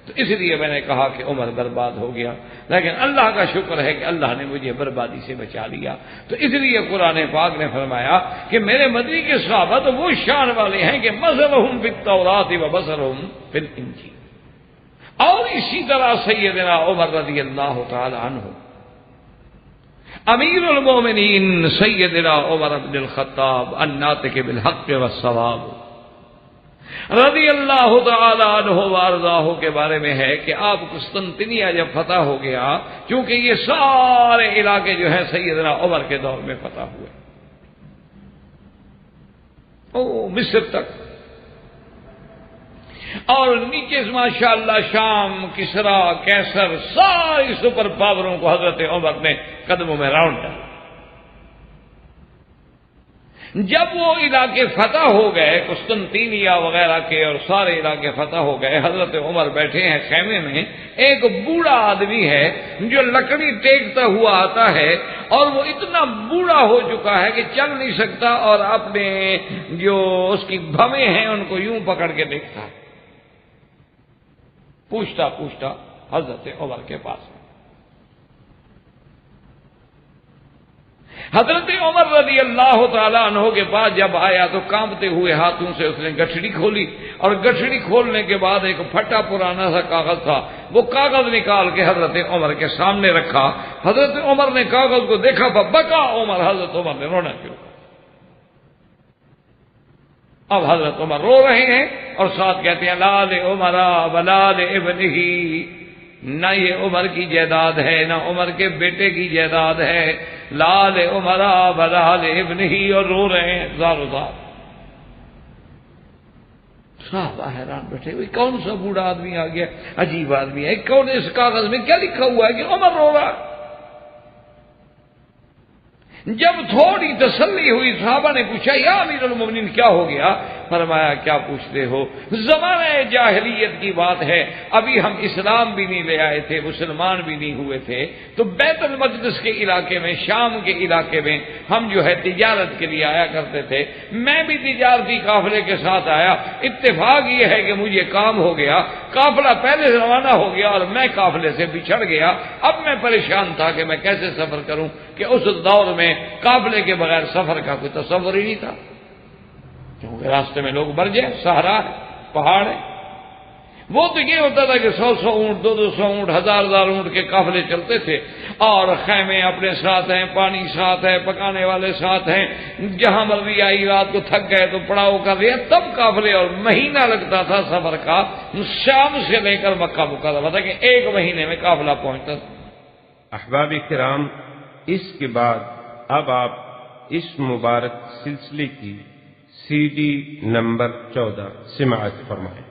تو اس لیے میں نے کہا کہ عمر برباد ہو گیا، لیکن اللہ کا شکر ہے کہ اللہ نے مجھے بربادی سے بچا لیا۔ تو اس لیے قرآن پاک نے فرمایا کہ میرے مدنی کے صحابہ تو وہ شان والے ہیں کہ مثلہم فی التوراۃ و مثلہم فی الانجیل۔ اور اسی طرح سیدنا عمر رضی اللہ تعالی عنہ، امیر المومنین سیدنا عمر بن الخطاب الناطق بالحق والصواب رضی اللہ تعالی عنہ وارضاہ کے بارے میں ہے کہ آپ قسطنطنیہ جب فتح ہو گیا، کیونکہ یہ سارے علاقے جو ہیں سیدنا عمر کے دور میں فتح ہوئے، مصر تک، اور نیچے ماشاءاللہ شام، کسرا، کیسر، ساری سپر پاوروں کو حضرت عمر نے قدموں میں راؤنڈ ڈالا۔ جب وہ علاقے فتح ہو گئے، قسطنطینیہ وغیرہ کے اور سارے علاقے فتح ہو گئے، حضرت عمر بیٹھے ہیں خیمے میں، ایک بوڑھا آدمی ہے جو لکڑی ٹیکتا ہوا آتا ہے، اور وہ اتنا بوڑھا ہو چکا ہے کہ چل نہیں سکتا، اور اپنے جو اس کی بھویں ہیں ان کو یوں پکڑ کے دیکھتا ہے، پوچھتا پوچھتا حضرت عمر کے پاس۔ حضرت عمر رضی اللہ تعالیٰ عنہ کے پاس جب آیا تو کانپتے ہوئے ہاتھوں سے اس نے گٹھڑی کھولی، اور گٹھڑی کھولنے کے بعد ایک پھٹا پرانا سا کاغذ تھا، وہ کاغذ نکال کے حضرت عمر کے سامنے رکھا۔ حضرت عمر نے کاغذ کو دیکھا، بکا عمر، حضرت عمر نے رونا شروع کیا۔ اب حضرت عمر رو رہے ہیں اور ساتھ کہتے ہیں لال عمر ولال ابنہ، نہ یہ عمر کی جائیداد ہے نہ عمر کے بیٹے کی جائیداد ہے، لال عمر ولال ابنہ، اور رو رہے ہیں زار زار۔ صحابہ حیران بیٹھے ہوئے، کون سا بوڑھا آدمی آ گیا، عجیب آدمی ہے، کون اس کاغذ میں کیا لکھا ہوا ہے کہ عمر رو رہا؟ جب تھوڑی تسلی ہوئی صحابہ نے پوچھا یا امیر المومنین کیا ہو گیا؟ فرمایا کیا پوچھتے ہو، زمانہ جاہلیت کی بات ہے، ابھی ہم اسلام بھی نہیں لے آئے تھے، مسلمان بھی نہیں ہوئے تھے، تو بیت المقدس کے علاقے میں، شام کے علاقے میں ہم جو ہے تجارت کے لیے آیا کرتے تھے، میں بھی تجارتی قافلے کے ساتھ آیا، اتفاق یہ ہے کہ مجھے کام ہو گیا، قافلہ پہلے سے روانہ ہو گیا اور میں قافلے سے بچھڑ گیا، اب میں پریشان تھا کہ میں کیسے سفر کروں، کہ اس دور میں قافلے کے بغیر سفر کا کوئی تصور ہی نہیں تھا، کیونکہ راستے میں لوگ مر جائیں، صحرا ہے، پہاڑ ہے۔ وہ تو یہ ہوتا تھا کہ 100 اونٹ، 200 اونٹ، 1000 اونٹ کے قافلے چلتے تھے، اور خیمے اپنے ساتھ ہیں، پانی ساتھ ہے، پکانے والے ساتھ ہیں، جہاں مرضی آئی رات کو تھک گئے تو پڑاؤ کر لیا، تب قافلے، اور مہینہ لگتا تھا سفر کا، شام سے لے کر مکہ مکرمہ تھا کہ 1 مہینے میں قافلہ پہنچتا تھا۔ احباب کرام، اس کے بعد اب آپ اس مبارک سلسلے کی CD نمبر 14 سماعت فرمائیں۔